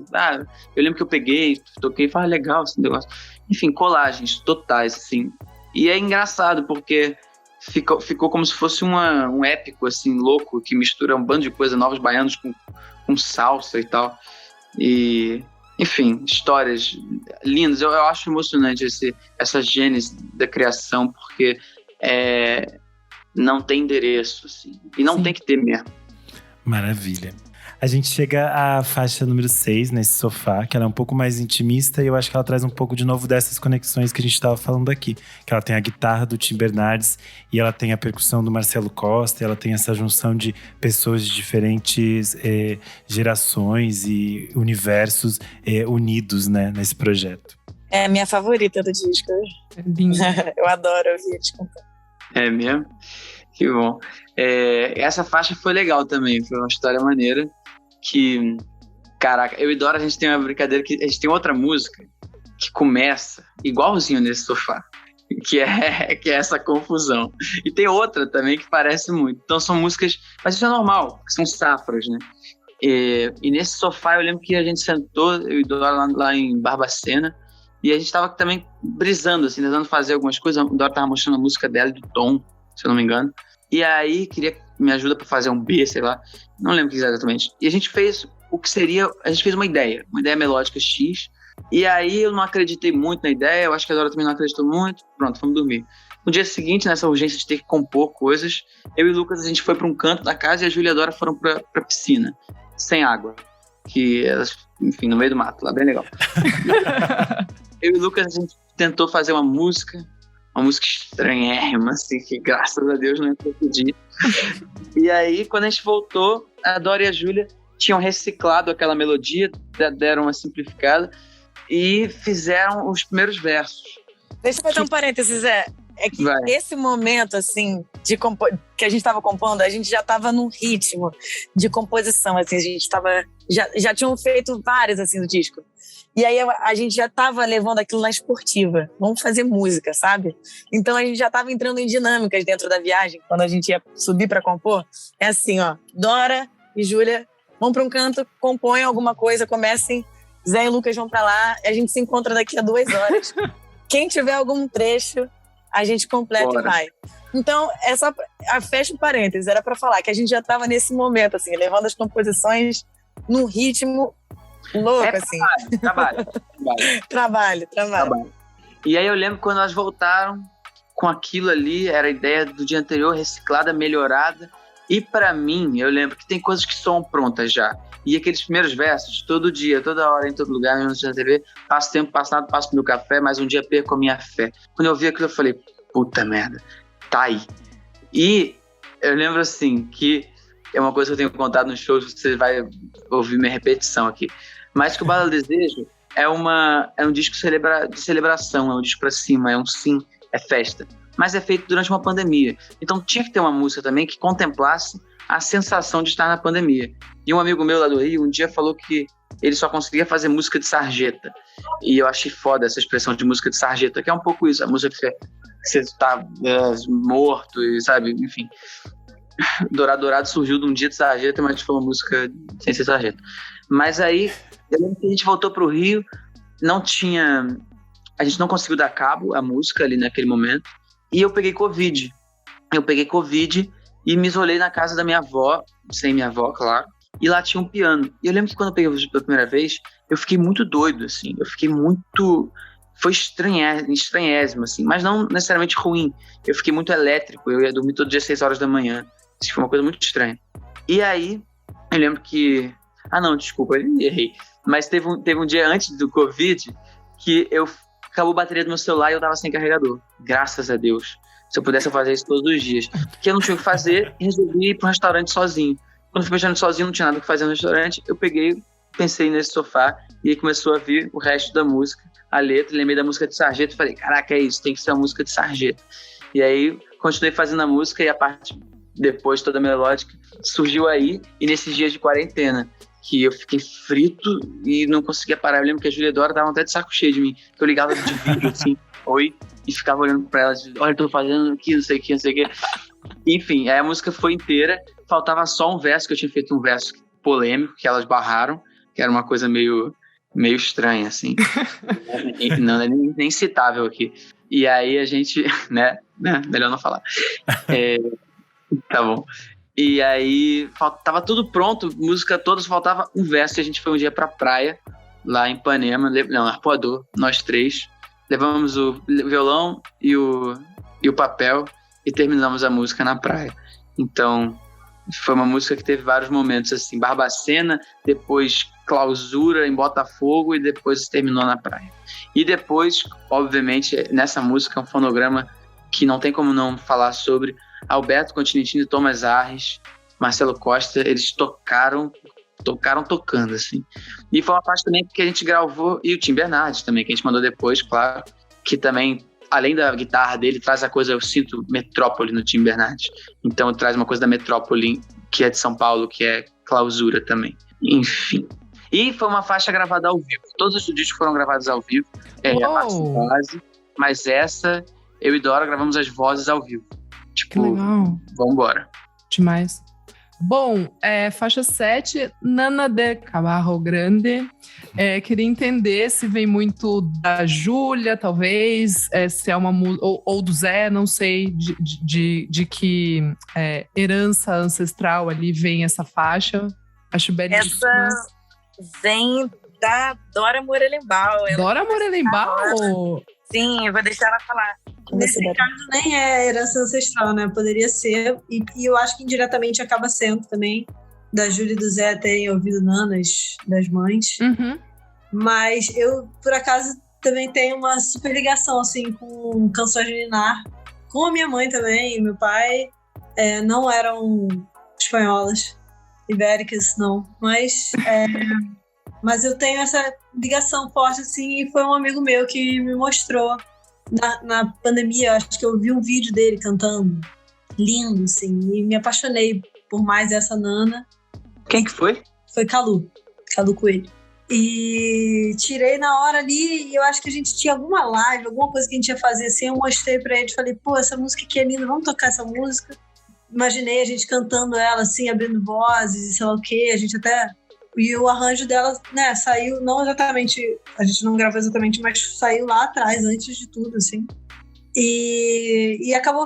Eu lembro que eu peguei, toquei e falei, legal esse negócio. Enfim, colagens totais, assim. E é engraçado, porque ficou como se fosse um épico, assim, louco, que mistura um bando de coisa, novos baianos com salsa e tal. E... Enfim, histórias lindas. Eu acho emocionante essa gênese da criação, porque não tem endereço, assim. E não tem que ter mesmo. Maravilha. A gente chega à faixa número 6, nesse Sofá, que ela é um pouco mais intimista, e eu acho que ela traz um pouco de novo dessas conexões que a gente estava falando aqui. Que ela tem a guitarra do Tim Bernardes, e ela tem a percussão do Marcelo Costa, e ela tem essa junção de pessoas de diferentes gerações e universos unidos, né, nesse projeto. É a minha favorita do disco. Eu adoro ouvir te cantar. É mesmo? Que bom. Essa faixa foi legal também, foi uma história maneira. Que, caraca, eu e Dora, a gente tem uma brincadeira, que a gente tem outra música que começa igualzinho nesse Sofá, que é essa confusão. E tem outra também que parece muito. Então são músicas, mas isso é normal, são safras, né? E nesse Sofá eu lembro que a gente sentou, eu e Dora lá em Barbacena, e a gente tava também brisando, assim, tentando fazer algumas coisas. A Dora tava mostrando a música dela, do Tom, se eu não me engano. E aí, queria me ajuda para fazer um B, sei lá. Não lembro o que exatamente. E a gente fez a gente fez uma ideia melódica X. E aí eu não acreditei muito na ideia, eu acho que a Dora também não acreditou muito. Pronto, vamos dormir. No dia seguinte, nessa urgência de ter que compor coisas, eu e o Lucas, a gente foi para um canto da casa e a Júlia e a Dora foram para a piscina, sem água. Que elas, enfim, no meio do mato, lá, bem legal. Eu e o Lucas, a gente tentou fazer uma música estranhérrima, assim, que graças a Deus não entrou pro dia. E aí, quando a gente voltou, a Dora e a Júlia tinham reciclado aquela melodia, deram uma simplificada e fizeram os primeiros versos. Deixa eu fazer um parênteses, é que Vai. esse momento, assim, que a gente estava compondo, a gente já estava num ritmo de composição, assim, a gente estava... Já tinham feito várias, assim, do disco. E aí a gente já estava levando aquilo na esportiva. Vamos fazer música, sabe? Então a gente já estava entrando em dinâmicas dentro da viagem, quando a gente ia subir para compor. É assim, ó, Dora e Júlia vão para um canto, compõem alguma coisa, comecem, Zé e Lucas vão para lá, a gente se encontra daqui a 2 horas. Quem tiver algum trecho, a gente completa. Bora. E vai. Então, fecha o parênteses, era para falar que a gente já estava nesse momento, assim, levando as composições num ritmo louco, assim. Trabalho. E aí eu lembro quando elas voltaram com aquilo ali, era a ideia do dia anterior, reciclada, melhorada. E pra mim, eu lembro que tem coisas que são prontas já. E aqueles primeiros versos, todo dia, toda hora, em todo lugar, mesmo na TV, passo tempo, passo nada, passo pro meu café, mas um dia perco a minha fé. Quando eu vi aquilo, eu falei, puta merda, tá aí. E eu lembro assim, que é uma coisa que eu tenho contado nos shows, você vai ouvir minha repetição aqui, mas que o Bala do Desejo é um disco de celebração, é um disco pra cima, é um sim, é festa. Mas é feito durante uma pandemia. Então tinha que ter uma música também que contemplasse a sensação de estar na pandemia. E um amigo meu lá do Rio um dia falou que ele só conseguia fazer música de sarjeta. E eu achei foda essa expressão de música de sarjeta, que é um pouco isso, a música que você tá morto, e sabe, enfim. Dourado surgiu de um dia de sarjeta, mas foi uma música sem ser sarjeta. Mas aí, eu lembro que a gente voltou pro Rio, a gente não conseguiu dar cabo à música ali naquele momento, e eu peguei Covid. E me isolei na casa da minha avó, sem minha avó, claro, e lá tinha um piano. E eu lembro que quando eu peguei o vídeo pela primeira vez, eu fiquei muito doido, assim, foi estranhésimo, assim, mas não necessariamente ruim. Eu fiquei muito elétrico, eu ia dormir todo dia às 6 horas da manhã. Isso foi uma coisa muito estranha. E aí, eu lembro que... desculpa, eu errei. Mas teve um dia antes do Covid que acabou a bateria do meu celular e eu tava sem carregador. Graças a Deus. Se eu pudesse, eu fazia isso todos os dias. Porque eu não tinha o que fazer e resolvi ir para um restaurante sozinho. Quando eu fui pra sozinho, não tinha nada o que fazer no restaurante. Eu pensei nesse sofá e aí começou a vir o resto da música, a letra. Lembrei da música de sarjeta e falei, caraca, é isso, tem que ser uma música de sarjeta. E aí continuei fazendo a música e a parte depois toda melódica surgiu aí. E nesses dias de quarentena, que eu fiquei frito e não conseguia parar. Eu lembro que a Júlia e a Dora estavam até de saco cheio de mim. Eu ligava de vídeo assim, oi, e ficava olhando pra elas, olha, eu tô fazendo aqui, não sei o que. Enfim, aí a música foi inteira, faltava só um verso, que eu tinha feito um verso polêmico, que elas barraram, que era uma coisa meio estranha, assim. Não é nem citável aqui. E aí a gente, né, melhor não falar. Tá bom. E aí tava tudo pronto, música toda, só faltava um verso, e a gente foi um dia pra praia, lá em Ipanema, Arpoador, nós 3. Levamos o violão e o papel e terminamos a música na praia. Então, foi uma música que teve vários momentos, assim, Barbacena, depois Clausura em Botafogo e depois terminou na praia. E depois, obviamente, nessa música, um fonograma que não tem como não falar sobre Alberto Continentino e Thomas Arres, Marcelo Costa, eles tocaram tocando, assim. E foi uma parte também que a gente gravou, e o Tim Bernardes também, que a gente mandou depois, claro, que também, além da guitarra dele, traz a coisa, eu sinto Metrópole no Tim Bernardes. Então traz uma coisa da Metrópole, que é de São Paulo, que é Clausura também. Enfim. E foi uma faixa gravada ao vivo. Todos os discos foram gravados ao vivo. A parte base, mas essa, eu e Dora gravamos as vozes ao vivo. Tipo, que legal. Vambora. Demais. Bom, faixa 7, Nana de Cabarro Grande. Queria entender se vem muito da Júlia, talvez, se é uma música, ou do Zé, não sei de que herança ancestral ali vem essa faixa. Acho belíssima. Essa vem da Dora Morelenbaum. Dora Morelenbaum? Sim, eu vou deixar ela falar. Nesse caso nem é herança ancestral, né? Poderia ser, e eu acho que indiretamente acaba sendo também, da Júlia e do Zé terem ouvido nanas das mães. Uhum. Mas eu, por acaso, também tenho uma super ligação, assim, com canções de ninar. Com a minha mãe também, e meu pai não eram espanholas, ibéricas, não. Mas eu tenho essa ligação forte, assim, e foi um amigo meu que me mostrou na pandemia. Acho que eu vi um vídeo dele cantando, lindo, assim, e me apaixonei por mais essa nana. Quem que foi? Foi Calu Coelho. E tirei na hora ali, e eu acho que a gente tinha alguma live, alguma coisa que a gente ia fazer assim. Eu mostrei pra ele, falei, pô, essa música aqui é linda, vamos tocar essa música. Imaginei a gente cantando ela assim, abrindo vozes e sei lá o quê. A gente até... E o arranjo dela, né, saiu, não exatamente, a gente não gravou exatamente, mas saiu lá atrás, antes de tudo, assim. E acabou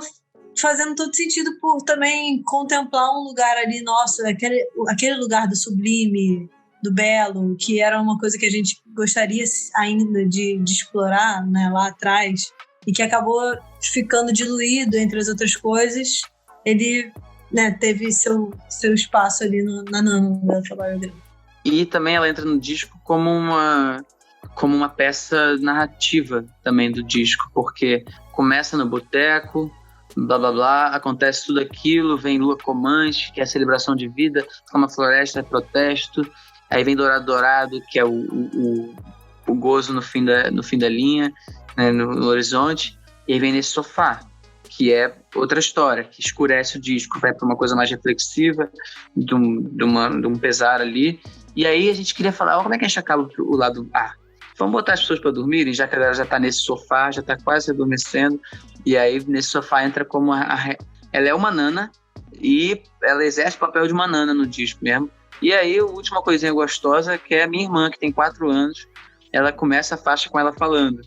fazendo todo sentido por também contemplar um lugar ali nosso, aquele lugar do sublime, do belo, que era uma coisa que a gente gostaria ainda de explorar, né, lá atrás, e que acabou ficando diluído entre as outras coisas. Ele, né, teve seu espaço ali na Nana, no trabalho dele. E também ela entra no disco como uma peça narrativa também do disco, porque começa no boteco, blá blá blá, acontece tudo aquilo, vem Lua Comanche, que é a celebração de vida, Flama Floresta é protesto, aí vem Dourado Dourado, que é o gozo no fim da linha, né, no horizonte, e aí vem nesse sofá, que é outra história, que escurece o disco, vai para uma coisa mais reflexiva, de um pesar ali. E aí a gente queria falar, como é que a gente acaba o lado A? Vamos botar as pessoas para dormirem, já que a galera já está nesse sofá, já está quase adormecendo, e aí nesse sofá entra como ela é uma nana, e ela exerce o papel de uma nana no disco mesmo. E aí a última coisinha gostosa, que é a minha irmã, que tem 4 anos, ela começa a faixa com ela falando,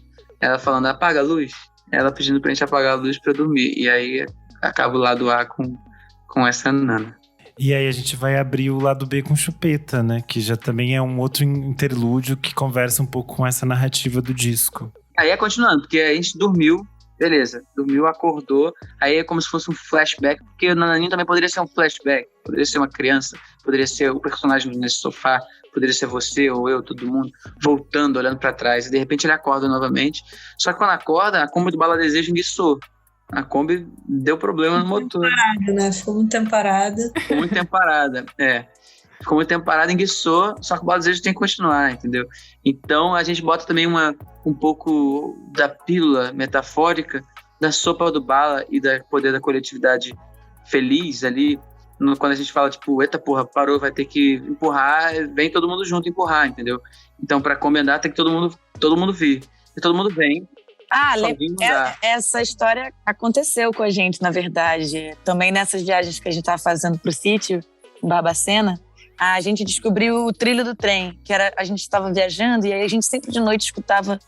apaga a luz, ela pedindo pra gente apagar a luz para dormir, e aí acaba o lado A com essa nana. E aí a gente vai abrir o lado B com Chupeta, né? Que já também é um outro interlúdio que conversa um pouco com essa narrativa do disco. Aí é continuando, porque a gente dormiu, beleza, dormiu, acordou, aí é como se fosse um flashback, porque o Nananinho também poderia ser um flashback, poderia ser uma criança, poderia ser o personagem nesse sofá, poderia ser você ou eu, todo mundo, voltando, olhando pra trás, e de repente ele acorda novamente, só que quando acorda, a Kombi do Bala Desejo enguiçou. A Kombi deu problema no motor. Ficou muito tempo parada. Ficou muito tempo parada, enguiçou, só que o Bala Desejo tem que continuar, entendeu? Então a gente bota também um pouco da pílula metafórica da sopa do bala e do poder da coletividade feliz ali, quando a gente fala, tipo, eita porra, parou, vai ter que empurrar, vem todo mundo junto empurrar, entendeu? Então pra comendar tem que todo mundo vir. E todo mundo vem. Essa história aconteceu com a gente, na verdade. Também nessas viagens que a gente estava fazendo pro sítio, em Barbacena, a gente descobriu o trilho do trem, que era, a gente estava viajando e aí a gente sempre de noite escutava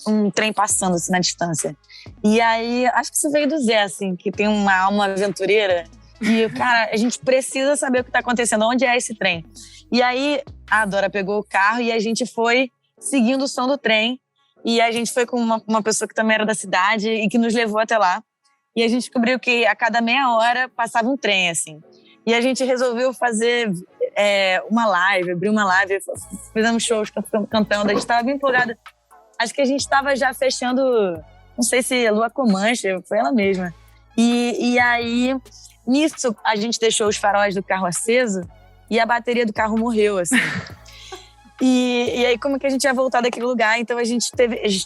um trem passando assim na distância. E aí, acho que isso veio do Zé, assim, que tem uma alma aventureira. E, cara, a gente precisa saber o que está acontecendo, onde é esse trem. E aí, a Dora pegou o carro e a gente foi seguindo o som do trem. E a gente foi com uma pessoa que também era da cidade e que nos levou até lá. E a gente descobriu que a cada meia hora passava um trem, assim. E a gente resolveu fazer uma live, abrir uma live, fizemos shows cantando. A gente estava bem empolgada. Acho que a gente estava já fechando, não sei se Lua Comanche, foi ela mesma. E aí, nisso, a gente deixou os faróis do carro aceso e a bateria do carro morreu, assim. E aí, como que a gente ia voltar daquele lugar? Então, a gente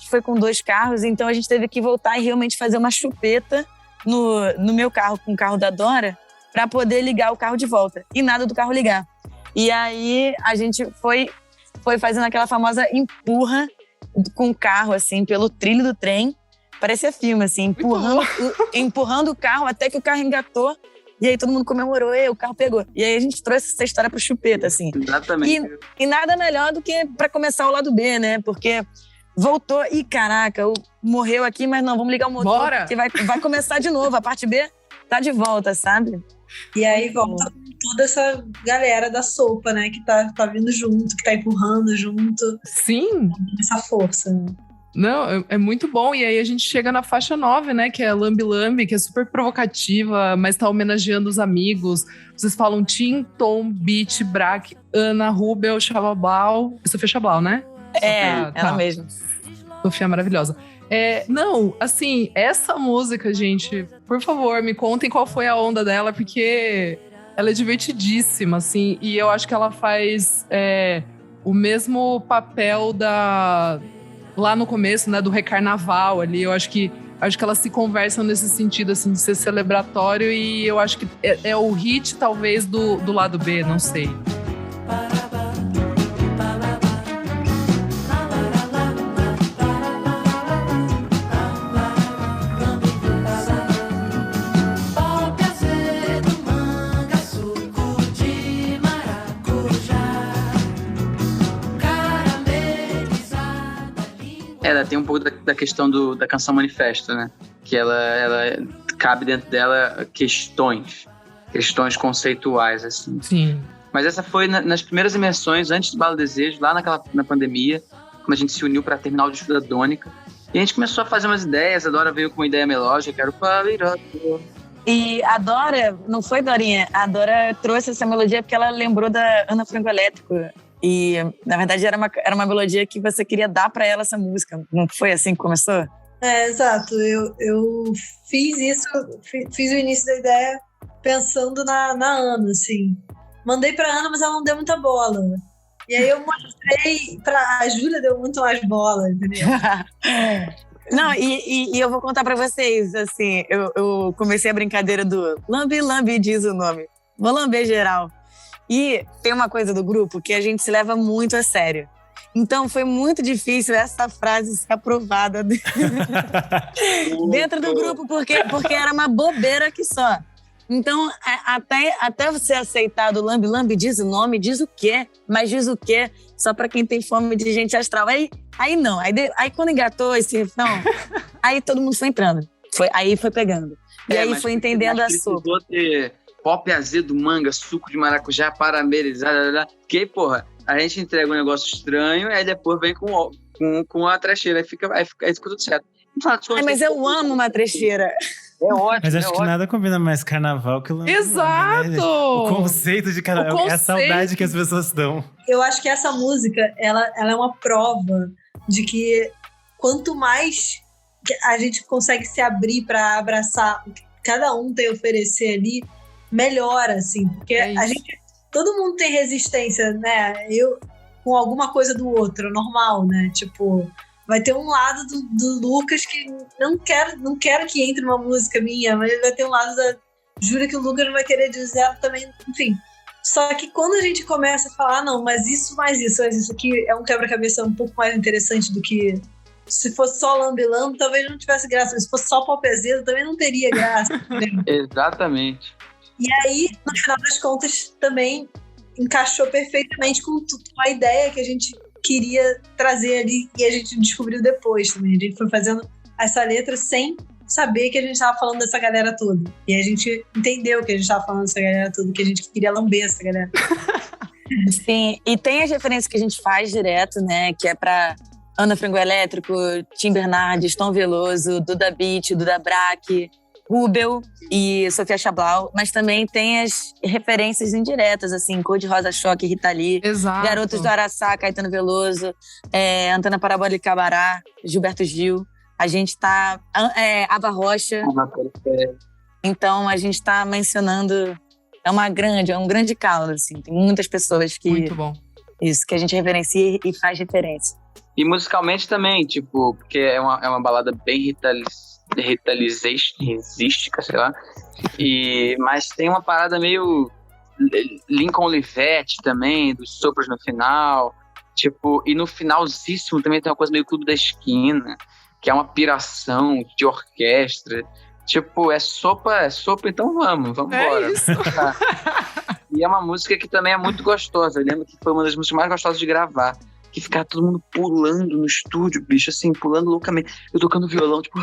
foi com 2 carros, então a gente teve que voltar e realmente fazer uma chupeta no meu carro, com o carro da Dora, para poder ligar o carro de volta. E nada do carro ligar. E aí, a gente foi fazendo aquela famosa empurra com o carro, assim, pelo trilho do trem. Parecia filme, assim, empurrando o carro até que o carro engatou. E aí todo mundo comemorou, e o carro pegou. E aí a gente trouxe essa história pro Chupeta, assim. Exatamente. E nada melhor do que pra começar o lado B, né? Porque voltou, e caraca, morreu aqui, mas não, vamos ligar o motor. Bora! Porque vai começar de novo, a parte B tá de volta, sabe? E aí volta com toda essa galera da sopa, né? Que tá vindo junto, que tá empurrando junto. Sim! Essa força, né? Não, é muito bom. E aí a gente chega na faixa 9, né? Que é Lambi Lambi, que é super provocativa, mas tá homenageando os amigos. Vocês falam Tim, Tom, Beat, Brack, Ana, Rubel, Chababal. Sofia Chablau, né? Ela mesma. Sofia maravilhosa. Não, assim, essa música, gente, por favor, me contem qual foi a onda dela, porque ela é divertidíssima, assim, e eu acho que ela faz o mesmo papel lá no começo, né, do Recarnaval ali. Eu acho que elas se conversam nesse sentido, assim, de ser celebratório, e eu acho que é o hit, talvez, do lado B, não sei. Ela tem um pouco da questão da canção manifesto, né? Que ela cabe dentro dela questões conceituais, assim. Sim. Mas essa foi nas primeiras imersões, antes do Bala Desejo, lá na pandemia, quando a gente se uniu para terminar o disco da Dônica. E a gente começou a fazer umas ideias, a Dora veio com uma ideia melódica, que era o Pavirato. E a Dora, não foi, Dorinha? A Dora trouxe essa melodia porque ela lembrou da Ana Frango Elétrico. E, na verdade, era uma melodia que você queria dar pra ela essa música. Não foi assim que começou? Exato. Eu fiz isso, fiz o início da ideia pensando na Ana, assim. Mandei pra Ana, mas ela não deu muita bola. E aí eu mostrei a Júlia, deu muito mais bola, entendeu? Não, e eu vou contar pra vocês, assim, eu comecei a brincadeira do Lambi Lambi diz o nome. Vou lamber geral. E tem uma coisa do grupo que a gente se leva muito a sério. Então foi muito difícil essa frase ser aprovada dentro do grupo, porque era uma bobeira que só. Então, até você aceitar do Lambi Lambi diz o nome, diz o quê? Mas diz o quê? Só pra quem tem fome de gente astral. Aí não. Aí quando engatou esse refrão, aí todo mundo foi entrando. Aí foi pegando. E aí foi entendendo a sopa. Ter pop azedo, manga, suco de maracujá, parabenizar, que aí, porra, a gente entrega um negócio estranho, aí depois vem com a trecheira, aí fica tudo certo. Mas eu amo uma trecheira. É ótimo. Mas acho que nada combina mais carnaval que o Lambi. Exato! Né? O conceito de carnaval é a saudade que as pessoas dão. Eu acho que essa música, ela é uma prova de que quanto mais a gente consegue se abrir para abraçar o que cada um tem a oferecer ali, melhor, assim. Porque todo mundo tem resistência, né? Eu com alguma coisa do outro, normal, né? Tipo, vai ter um lado do Lucas que não quero que entre uma música minha, mas vai ter um lado da Júlia que o Lucas não vai querer dizer também, enfim. Só que quando a gente começa a falar, não, mas isso aqui é um quebra-cabeça um pouco mais interessante do que se fosse só lambe-lambe, talvez não tivesse graça. Se fosse só pop azedo, também não teria graça. Exatamente. E aí, no final das contas, também encaixou perfeitamente com a ideia que a gente queria trazer ali e a gente descobriu depois também. A gente foi fazendo essa letra sem saber que a gente estava falando dessa galera toda. E a gente entendeu que a gente estava falando dessa galera toda, que a gente queria lamber essa galera. Sim, e tem as referências que a gente faz direto, né? Que é pra Ana Frango Elétrico, Tim Bernardes, Tom Veloso, Duda Beat, Duda Brack, Rubel e Sofia Chablau, mas também tem as referências indiretas, assim, Cor de Rosa Choque, Rita Lee, Exato. Garotos do Araçá, Caetano Veloso, Antena Parabólica Cabará, Gilberto Gil. A gente tá... Ava Rocha. Então, a gente tá mencionando... É um grande caldo, assim. Tem muitas pessoas que... Muito bom. Isso, que a gente reverencia e faz referência. E musicalmente também, tipo, porque é uma balada bem ritalizística, sei lá. Mas tem uma parada meio Lincoln Olivetti também, dos sopros no final. Tipo, e no finalzíssimo também tem uma coisa meio Clube da Esquina, que é uma piração de orquestra. Tipo, é sopa, então vamos embora. É isso. E é uma música que também é muito gostosa. Eu lembro que foi uma das músicas mais gostosas de gravar. Que ficava todo mundo pulando no estúdio, bicho, assim, pulando loucamente. Eu tocando violão, tipo,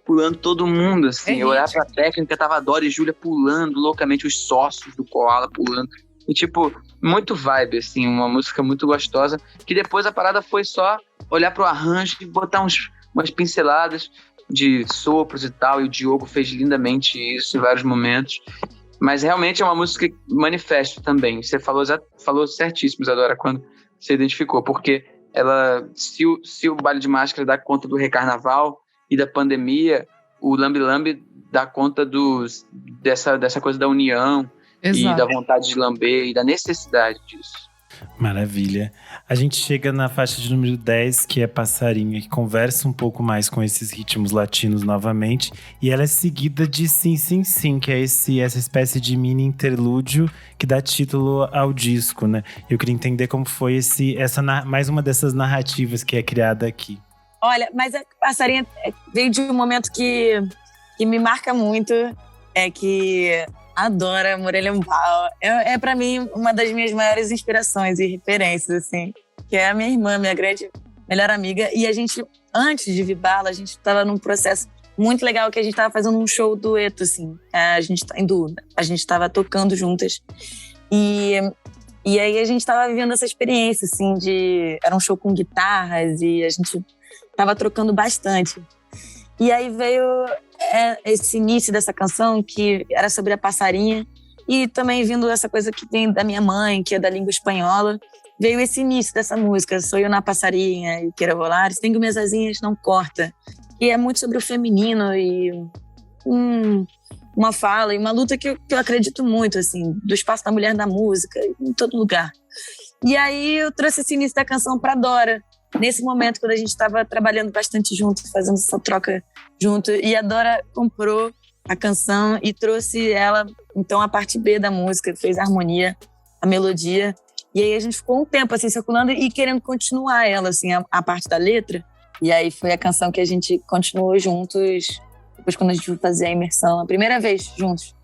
pulando todo mundo, assim. Eu olhava pra técnica, tava a Dora e Júlia pulando loucamente, os sócios do Koala pulando. E, tipo, muito vibe, assim, uma música muito gostosa. Que depois a parada foi só olhar pro arranjo e botar umas pinceladas de sopros e tal, e o Diogo fez lindamente isso em vários momentos. Mas realmente é uma música manifesto também. Você falou certíssimo, Isadora, quando você identificou, porque ela, se o Baile de Máscara dá conta do recarnaval e da pandemia, o Lambe Lambe dá conta dessa coisa da união. Exato. E da vontade de lamber e da necessidade disso. Maravilha. A gente chega na faixa de número 10, que é Passarinha, que conversa um pouco mais com esses ritmos latinos novamente. E ela é seguida de Sim, Sim, Sim, que é essa espécie de mini interlúdio que dá título ao disco, né? Eu queria entender como foi mais uma dessas narrativas que é criada aqui. Olha, mas a Passarinha veio de um momento que me marca muito, é que a Dora Morelenbaum é para mim uma das minhas maiores inspirações e referências, assim, que é a minha irmã, minha grande melhor amiga. E a gente, antes de Vibala, a gente estava num processo muito legal, que a gente estava fazendo um show dueto, assim. A gente estava tocando juntas. E aí a gente estava vivendo essa experiência, assim, era um show com guitarras e a gente estava trocando bastante. E aí veio esse início dessa canção, que era sobre a passarinha, e também vindo essa coisa que vem da minha mãe, que é da língua espanhola, veio esse início dessa música, Sou eu na passarinha e quero volar, tenho minhas asinhas, não corta, e é muito sobre o feminino e uma fala e uma luta que eu acredito muito, assim, do espaço da mulher na música, em todo lugar. E aí eu trouxe esse início da canção para Dora, nesse momento, quando a gente estava trabalhando bastante junto, fazendo essa troca junto, e a Dora comprou a canção e trouxe ela, então, a parte B da música, fez a harmonia, a melodia, e aí a gente ficou um tempo, assim, circulando e querendo continuar ela, assim, a parte da letra, e aí foi a canção que a gente continuou juntos, depois quando a gente foi fazer a imersão, a primeira vez juntos,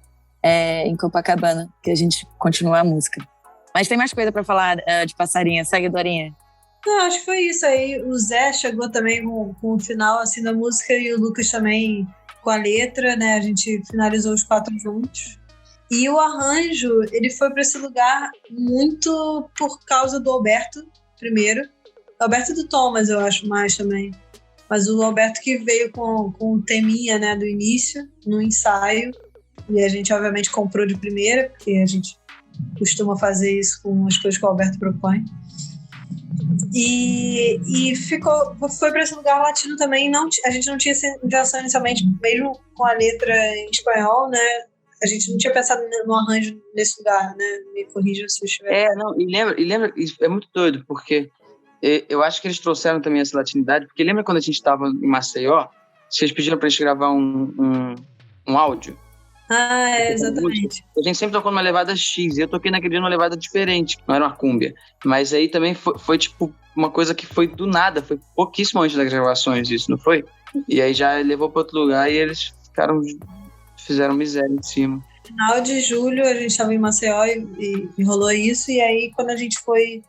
em Copacabana, que a gente continuou a música. Mas tem mais coisa para falar de Passarinha, segue, Dorinha. Não, acho que foi isso aí. O Zé chegou também com o final assim, da música e o Lucas também com a letra, né? A gente finalizou os 4 juntos. E o arranjo, ele foi para esse lugar muito por causa do Alberto, primeiro. O Alberto e do Thomas, eu acho, mais também. Mas o Alberto que veio com o teminha, né, do início, no ensaio. E a gente, obviamente, comprou de primeira, porque a gente costuma fazer isso com as coisas que o Alberto propõe. E foi para esse lugar latino também. A gente não tinha essa intenção inicialmente, mesmo com a letra em espanhol, né? A gente não tinha pensado no arranjo nesse lugar, né? Me corrija se eu estiver. E lembra, é muito doido, porque eu acho que eles trouxeram também essa latinidade, porque lembra quando a gente estava em Maceió, vocês pediram pra gente gravar um áudio? Exatamente. A gente sempre tocou numa levada X, e eu toquei naquele dia numa levada diferente, não era uma cúmbia. Mas aí também foi tipo uma coisa que foi do nada, foi pouquíssimo antes das gravações isso, não foi? E aí já levou para outro lugar e eles fizeram miséria em cima. Final de julho a gente estava em Maceió e rolou isso, e aí quando a gente foi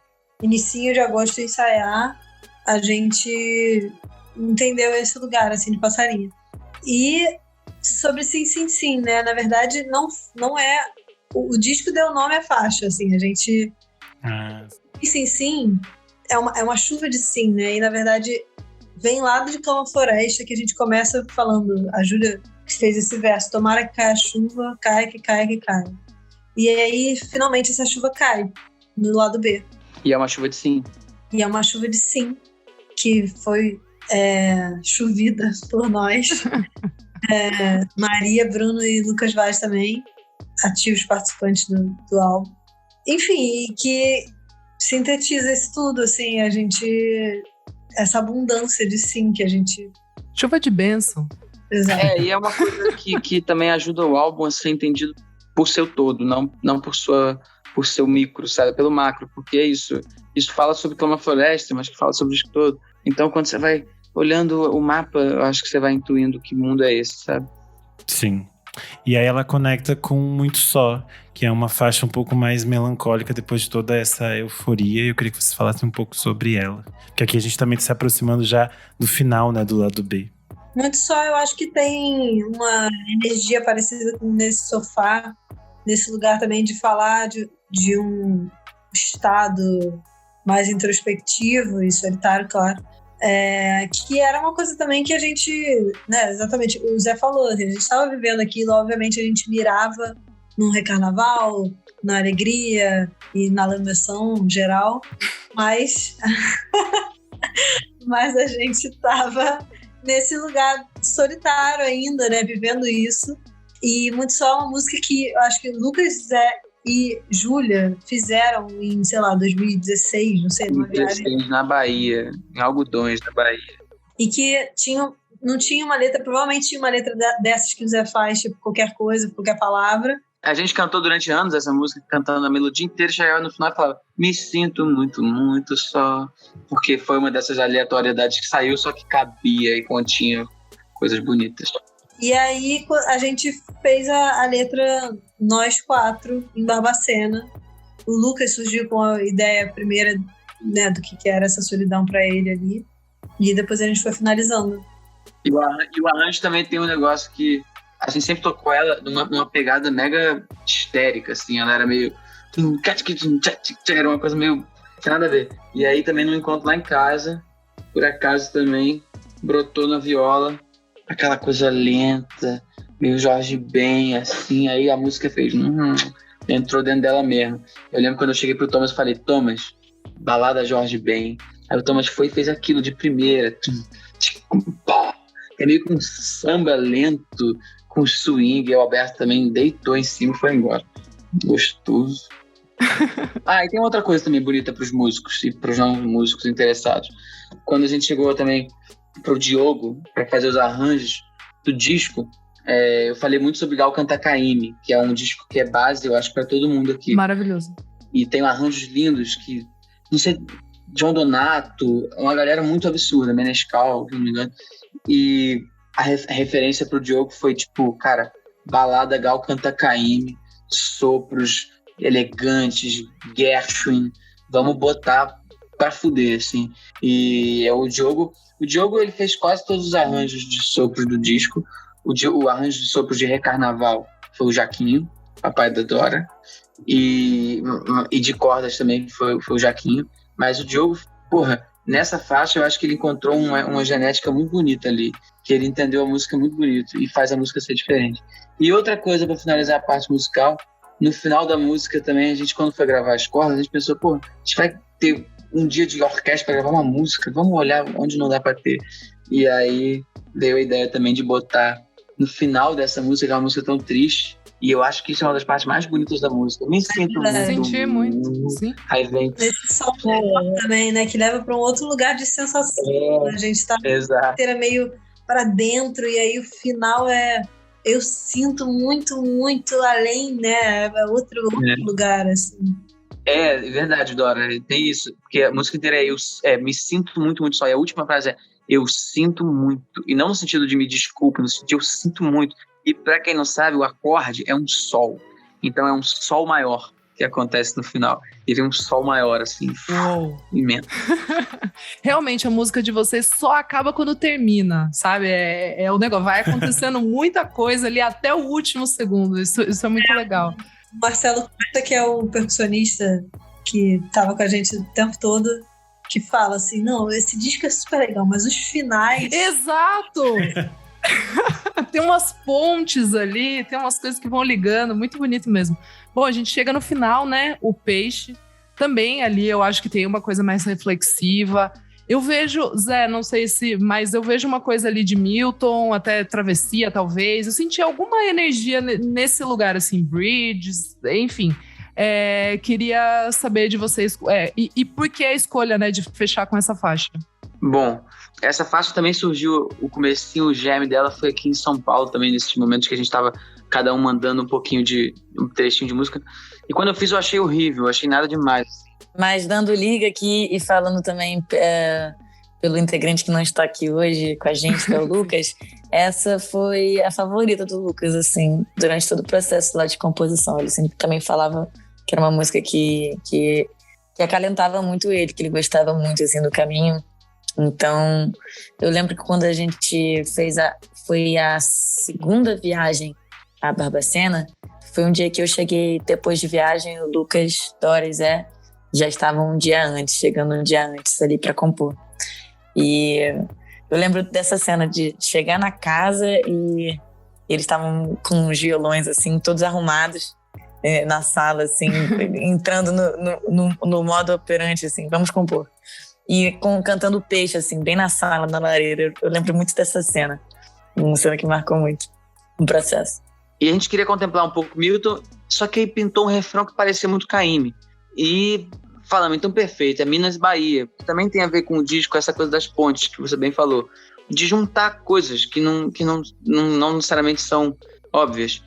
inicinho de agosto ensaiar, a gente entendeu esse lugar assim de Passarinha. E sobre Sim, Sim, Sim, né? Na verdade, não é... O disco deu nome à faixa, assim, a gente... Sim, Sim, é uma chuva de sim, né? E, na verdade, vem lá de Cama Floresta, que a gente começa falando... A Júlia que fez esse verso, tomara que caia a chuva, caia, que caia, que caia. E aí, finalmente, essa chuva cai no lado B. E é uma chuva de sim. E é uma chuva de sim, que foi chovida por nós. Maria, Bruno e Lucas Vaz também, ativos participantes do álbum. Enfim, que sintetiza isso tudo, assim, essa abundância de sim que a gente... Chuva de bênção. Exato. E é uma coisa que também ajuda o álbum a ser entendido por seu todo, não por seu micro, sabe? Pelo macro, porque é isso. Isso fala sobre Cama Floresta, mas que fala sobre o disco todo. Então, quando você vai olhando o mapa, eu acho que você vai intuindo que mundo é esse, sabe? Sim. E aí ela conecta com Muito Só, que é uma faixa um pouco mais melancólica depois de toda essa euforia. E eu queria que você falasse um pouco sobre ela. Porque aqui a gente também está se aproximando já do final, né, do lado B. Muito Só, eu acho que tem uma energia parecida com Nesse Sofá, nesse lugar também de falar de um estado mais introspectivo e solitário, claro. Que era uma coisa também que a gente, né, exatamente, o Zé falou, a gente estava vivendo aquilo, obviamente a gente mirava num recarnaval, na alegria e na lambeção geral, mas a gente estava nesse lugar solitário ainda, né, vivendo isso, e muito só uma música que eu acho que Lucas, Zé e Júlia fizeram em, sei lá, 2016, não sei, numa viagem. Na Bahia, em Algodões, na Bahia. E que não tinha uma letra, provavelmente tinha uma letra dessas que o Zé faz, tipo, qualquer coisa, qualquer palavra. A gente cantou durante anos essa música, cantando a melodia inteira, chegava no final e falava: me sinto muito, muito só. Porque foi uma dessas aleatoriedades que saiu, só que cabia e continha coisas bonitas. E aí a gente fez a letra nós 4 em Barbacena. O Lucas surgiu com a ideia primeira, né, do que era essa solidão para ele ali. E depois a gente foi finalizando. E o arranjo também tem um negócio que a gente sempre tocou ela numa pegada mega histérica, assim. Ela era meio... Era uma coisa meio... Não tinha nada a ver. E aí também no encontro lá em casa, por acaso também, brotou na viola aquela coisa lenta, meio Jorge Ben, assim. Aí a música fez... entrou dentro dela mesmo. Eu lembro quando eu cheguei pro Thomas e falei: Thomas, balada Jorge Ben. Aí o Thomas foi e fez aquilo de primeira. É meio com um samba lento, com swing. E o Alberto também deitou em cima e foi embora. Gostoso. E tem outra coisa também bonita pros músicos e pros não músicos interessados. Quando a gente chegou também pro Diogo para fazer os arranjos do disco, eu falei muito sobre Gal Canta Caymmi, que é um disco que é base, eu acho, para todo mundo aqui. Maravilhoso. E tem arranjos lindos que, não sei, John Donato, uma galera muito absurda, Menescal, se não me engano. E a referência pro Diogo foi tipo, cara, balada Gal Canta Caymmi, sopros elegantes, Gershwin, vamos botar pra fuder, assim. E o Diogo ele fez quase todos os arranjos de sopros do disco. O arranjo de sopros de Recarnaval foi o Jaquinho, papai da Dora. E de cordas também foi o Jaquinho. Mas o Diogo, nessa faixa eu acho que ele encontrou uma genética muito bonita ali, que ele entendeu a música muito bonito e faz a música ser diferente. E outra coisa para finalizar a parte musical, no final da música também, a gente, quando foi gravar as cordas, a gente pensou, a gente vai ter um dia de orquestra para gravar uma música, vamos olhar onde não dá para ter. E aí veio a ideia também de botar no final dessa música, uma música tão triste, e eu acho que isso é uma das partes mais bonitas da música. Eu me sinto muito. Senti muito, sim. Aí vem... Esse som também, né, que leva para um outro lugar de sensação. A gente tá inteira meio para dentro, e aí o final eu sinto muito, muito além, né, é outro lugar, assim. É verdade, Dora, tem isso, porque a música inteira me sinto muito, muito só, e a última frase é: eu sinto muito, e não no sentido de me desculpe, no sentido de eu sinto muito. E para quem não sabe, o acorde é um sol, então é um sol maior que acontece no final, e vem um sol maior, assim, imenso. Realmente, a música de vocês só acaba quando termina, sabe? É o negócio, vai acontecendo muita coisa ali até o último segundo, isso é muito legal. O Marcelo Costa, que é o percussionista que estava com a gente o tempo todo, que fala assim, não, esse disco é super legal, mas os finais... Exato! Tem umas pontes ali, tem umas coisas que vão ligando, muito bonito mesmo. Bom, a gente chega no final, né? O Peixe, também ali eu acho que tem uma coisa mais reflexiva. Eu vejo, Zé, não sei mas eu vejo uma coisa ali de Milton, até Travessia, talvez. Eu senti alguma energia nesse lugar, assim, Bridges, enfim. Queria saber de vocês, e por que a escolha, né, de fechar com essa faixa? Bom, essa faixa também surgiu, o comecinho, o germe dela foi aqui em São Paulo também, nesses momentos que a gente tava cada um mandando um trechinho de música. E quando eu fiz, eu achei horrível, eu achei nada demais. Mas dando liga aqui e falando também pelo integrante que não está aqui hoje com a gente, que é o Lucas, essa foi a favorita do Lucas, assim, durante todo o processo lá de composição. Ele sempre também falava que era uma música que acalentava muito ele, que ele gostava muito, assim, do caminho. Então, eu lembro que quando a gente foi a segunda viagem a Barbacena, foi um dia que eu cheguei depois de viagem, o Lucas, Dora e Zé já estavam chegando um dia antes ali para compor. E eu lembro dessa cena de chegar na casa e eles estavam com os violões, assim, todos arrumados na sala, assim, entrando no modo operante, assim, vamos compor. E cantando Peixe, assim, bem na sala, na lareira. Eu lembro muito dessa cena. Uma cena que marcou muito o processo. E a gente queria contemplar um pouco Milton, só que aí pintou um refrão que parecia muito Caymmi. E falamos, então perfeito, é Minas e Bahia. Também tem a ver com o disco, essa coisa das pontes, que você bem falou. De juntar coisas que não necessariamente são óbvias.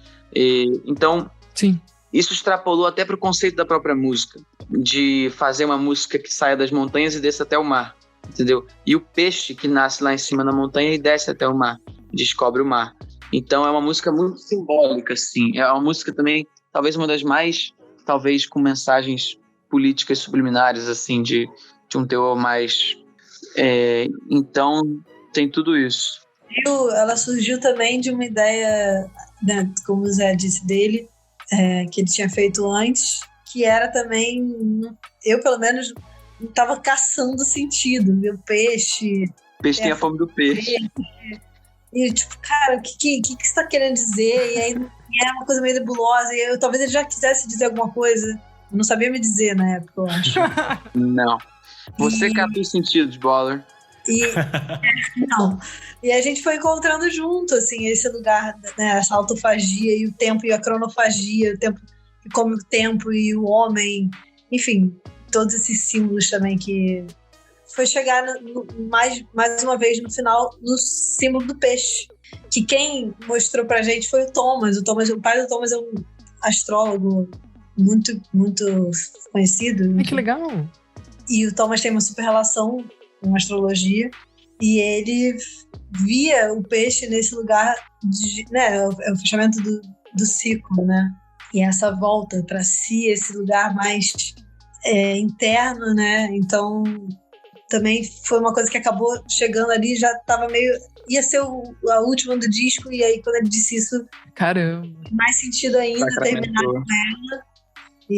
Então, Sim. Isso extrapolou até para o conceito da própria música, de fazer uma música que saia das montanhas e desça até o mar, entendeu? E o peixe que nasce lá em cima da montanha e desce até o mar, descobre o mar. Então é uma música muito simbólica, assim. É uma música também, talvez uma das mais, talvez com mensagens políticas subliminares, assim, de um teor mais... então, tem tudo isso. Ela surgiu também de uma ideia, né, como o Zé disse dele, que ele tinha feito antes, que era também, eu pelo menos não estava caçando sentido, ver o peixe. O peixe tem a fome do peixe. E tipo, cara, o que você está querendo dizer? E aí é uma coisa meio nebulosa, e talvez ele já quisesse dizer alguma coisa, eu não sabia me dizer na época, eu acho. Não. Você captou os sentidos, Baller. Não. E a gente foi encontrando junto, assim, esse lugar, né, essa autofagia e o tempo e a cronofagia, o tempo que come o tempo e o homem, enfim, todos esses símbolos também que foi chegar mais uma vez no final no símbolo do peixe, que quem mostrou pra gente foi o Thomas. O pai do Thomas é um astrólogo muito, muito conhecido. Que legal! E o Thomas tem uma super relação com astrologia, e ele via o peixe nesse lugar, né, é o fechamento do ciclo, né, e essa volta para si, esse lugar mais interno, né, então também foi uma coisa que acabou chegando ali, já estava meio, ia ser a última do disco, e aí quando ele disse isso, caramba, mais sentido ainda terminar com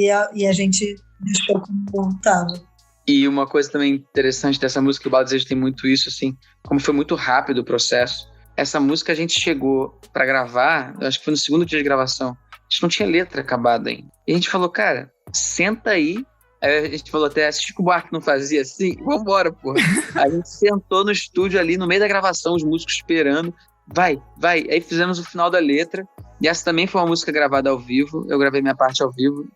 ela, e a gente deixou como estava. E uma coisa também interessante dessa música, o Bala Desejo tem muito isso, assim, como foi muito rápido o processo. Essa música a gente chegou pra gravar, eu acho que foi no segundo dia de gravação, a gente não tinha letra acabada ainda. E a gente falou, cara, senta aí. Aí a gente falou até, se Chico Buarque não fazia assim, vambora, porra. A gente sentou no estúdio ali, no meio da gravação, os músicos esperando, vai. Aí fizemos o final da letra, e essa também foi uma música gravada ao vivo, eu gravei minha parte ao vivo,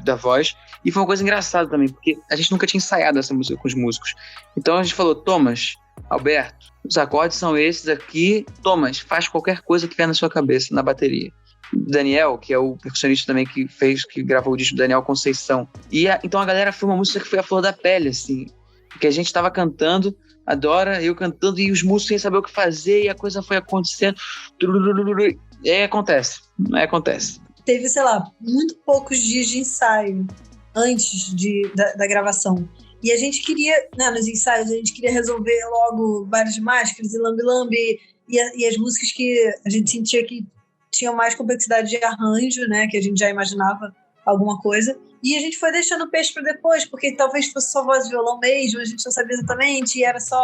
da voz, e foi uma coisa engraçada também, porque a gente nunca tinha ensaiado essa música com os músicos. Então a gente falou, Thomas, Alberto, os acordes são esses aqui, Thomas, faz qualquer coisa que vier na sua cabeça, na bateria. Daniel, que é o percussionista também que gravou o disco, Daniel Conceição. Então a galera foi uma música que foi a flor da pele, assim, que a gente tava cantando, a Dora, eu cantando, e os músicos sem saber o que fazer, e a coisa foi acontecendo, e aí acontece. Teve, sei lá, muito poucos dias de ensaio antes da gravação. E a gente queria, né, nos ensaios, a gente queria resolver logo Baile de Máscaras e Lambe Lambe, e as músicas que a gente sentia que tinham mais complexidade de arranjo, né, que a gente já imaginava alguma coisa. E a gente foi deixando o peixe para depois, porque talvez fosse só voz e violão mesmo, a gente não sabia exatamente, e era só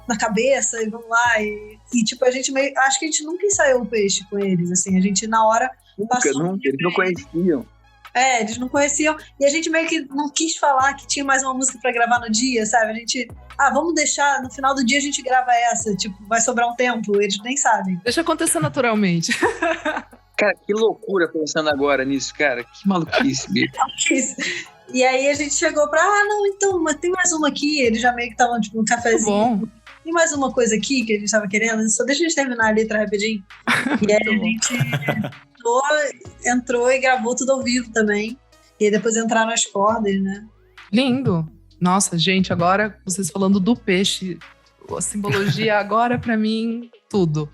na cabeça, e vamos lá. E tipo, a gente meio... Acho que a gente nunca ensaiou o peixe com eles, assim, a gente na hora... Nunca, eles não conheciam. Eles não conheciam, e a gente meio que não quis falar que tinha mais uma música pra gravar no dia, sabe? A gente, vamos deixar, no final do dia a gente grava essa, tipo, vai sobrar um tempo, eles nem sabem. Deixa acontecer naturalmente. Cara, que loucura pensando agora nisso, cara, que maluquice, bicho. E aí a gente chegou pra, não, então, mas tem mais uma aqui, eles já meio que estavam, tipo, um cafezinho. Bom. Tem mais uma coisa aqui que a gente tava querendo, só deixa a gente terminar a letra rapidinho. E aí a gente... entrou e gravou tudo ao vivo também. E aí depois entraram as cordas, né? Lindo! Nossa, gente, agora vocês falando do peixe, a simbologia agora pra mim, tudo.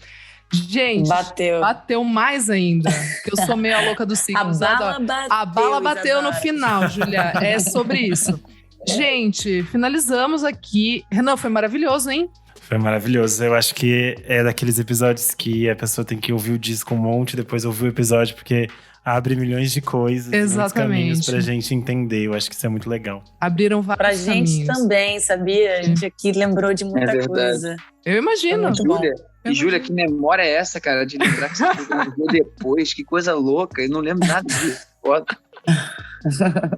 Gente, bateu mais ainda, que eu sou meio a louca dos signos. A bala bateu no final, Júlia, é sobre isso. Gente, finalizamos aqui. Renan, foi maravilhoso, hein? Foi maravilhoso. Eu acho que é daqueles episódios que a pessoa tem que ouvir o disco um monte, depois ouvir o episódio, porque abre milhões de coisas, muitos caminhos Exatamente. pra gente entender. Eu acho que isso é muito legal. Abriram Pra vários gente caminhos. também, sabia? A gente aqui lembrou de muita verdade. coisa. Eu imagino. Muito bom. Júlia, e Júlia, que memória é essa, cara, de lembrar que você viu depois? Que coisa louca, eu não lembro nada disso. Foda.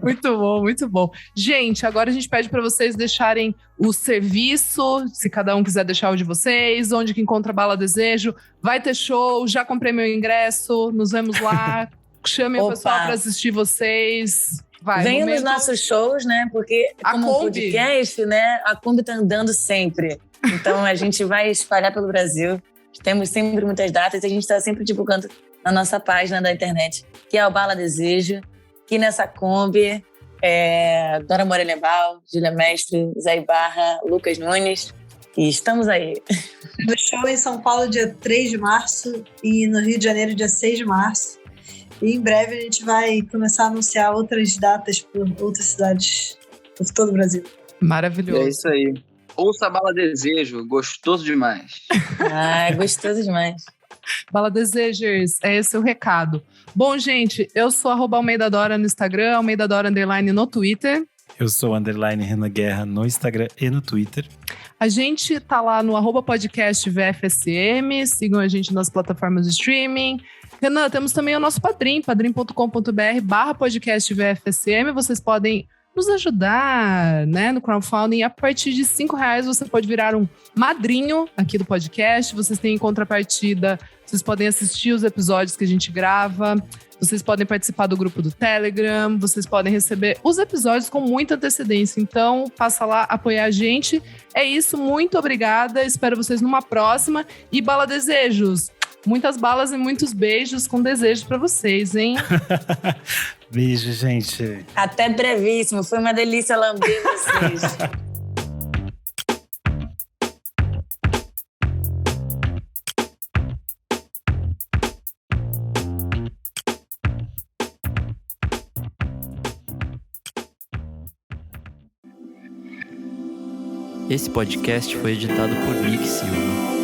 Muito bom, muito bom. Gente, agora a gente pede para vocês deixarem o serviço, se cada um quiser deixar o de vocês, onde que encontra Bala Desejo. Vai ter show, já comprei meu ingresso, nos vemos lá. Chamem o Opa. pessoal para assistir vocês. Vai, Venham nos momento- nossos shows, né? Porque A como Kombi. podcast, né? A Kombi tá andando sempre. Então a gente vai espalhar pelo Brasil. Temos sempre muitas datas e a gente tá sempre divulgando na nossa página da internet, que é o Bala Desejo. Aqui nessa Kombi, Dora Morelenbaum, Júlia Mestre, Zé Ibarra, Lucas Nunes. E estamos aí. No show em São Paulo, dia 3 de março, e no Rio de Janeiro, dia 6 de março. E em breve a gente vai começar a anunciar outras datas por outras cidades por todo o Brasil. Maravilhoso. É isso aí. Ouça a Bala Desejo, gostoso demais. Ah, gostoso demais. Bala Desejers, é esse o recado. Bom, gente, eu sou @AlmeidaDora no Instagram, AlmeidaDora _ no Twitter. Eu sou _ Renan Guerra no Instagram e no Twitter. A gente tá lá no @podcast VFSM, sigam a gente nas plataformas de streaming. Renan, temos também o nosso Padrim, padrim.com.br/podcast VFSM. Vocês podem nos ajudar, né, no crowdfunding. A partir de R$5 você pode virar um madrinho aqui do podcast. Vocês têm em contrapartida, vocês podem assistir os episódios que a gente grava. Vocês podem participar do grupo do Telegram, vocês podem receber os episódios com muita antecedência. Então, passa lá, apoiar a gente. É isso, muito obrigada. Espero vocês numa próxima. E Bala Desejos, muitas balas e muitos beijos com desejos pra vocês, hein? Beijo, gente. Até brevíssimo. Foi uma delícia lamber vocês. Esse podcast foi editado por Nick Silva.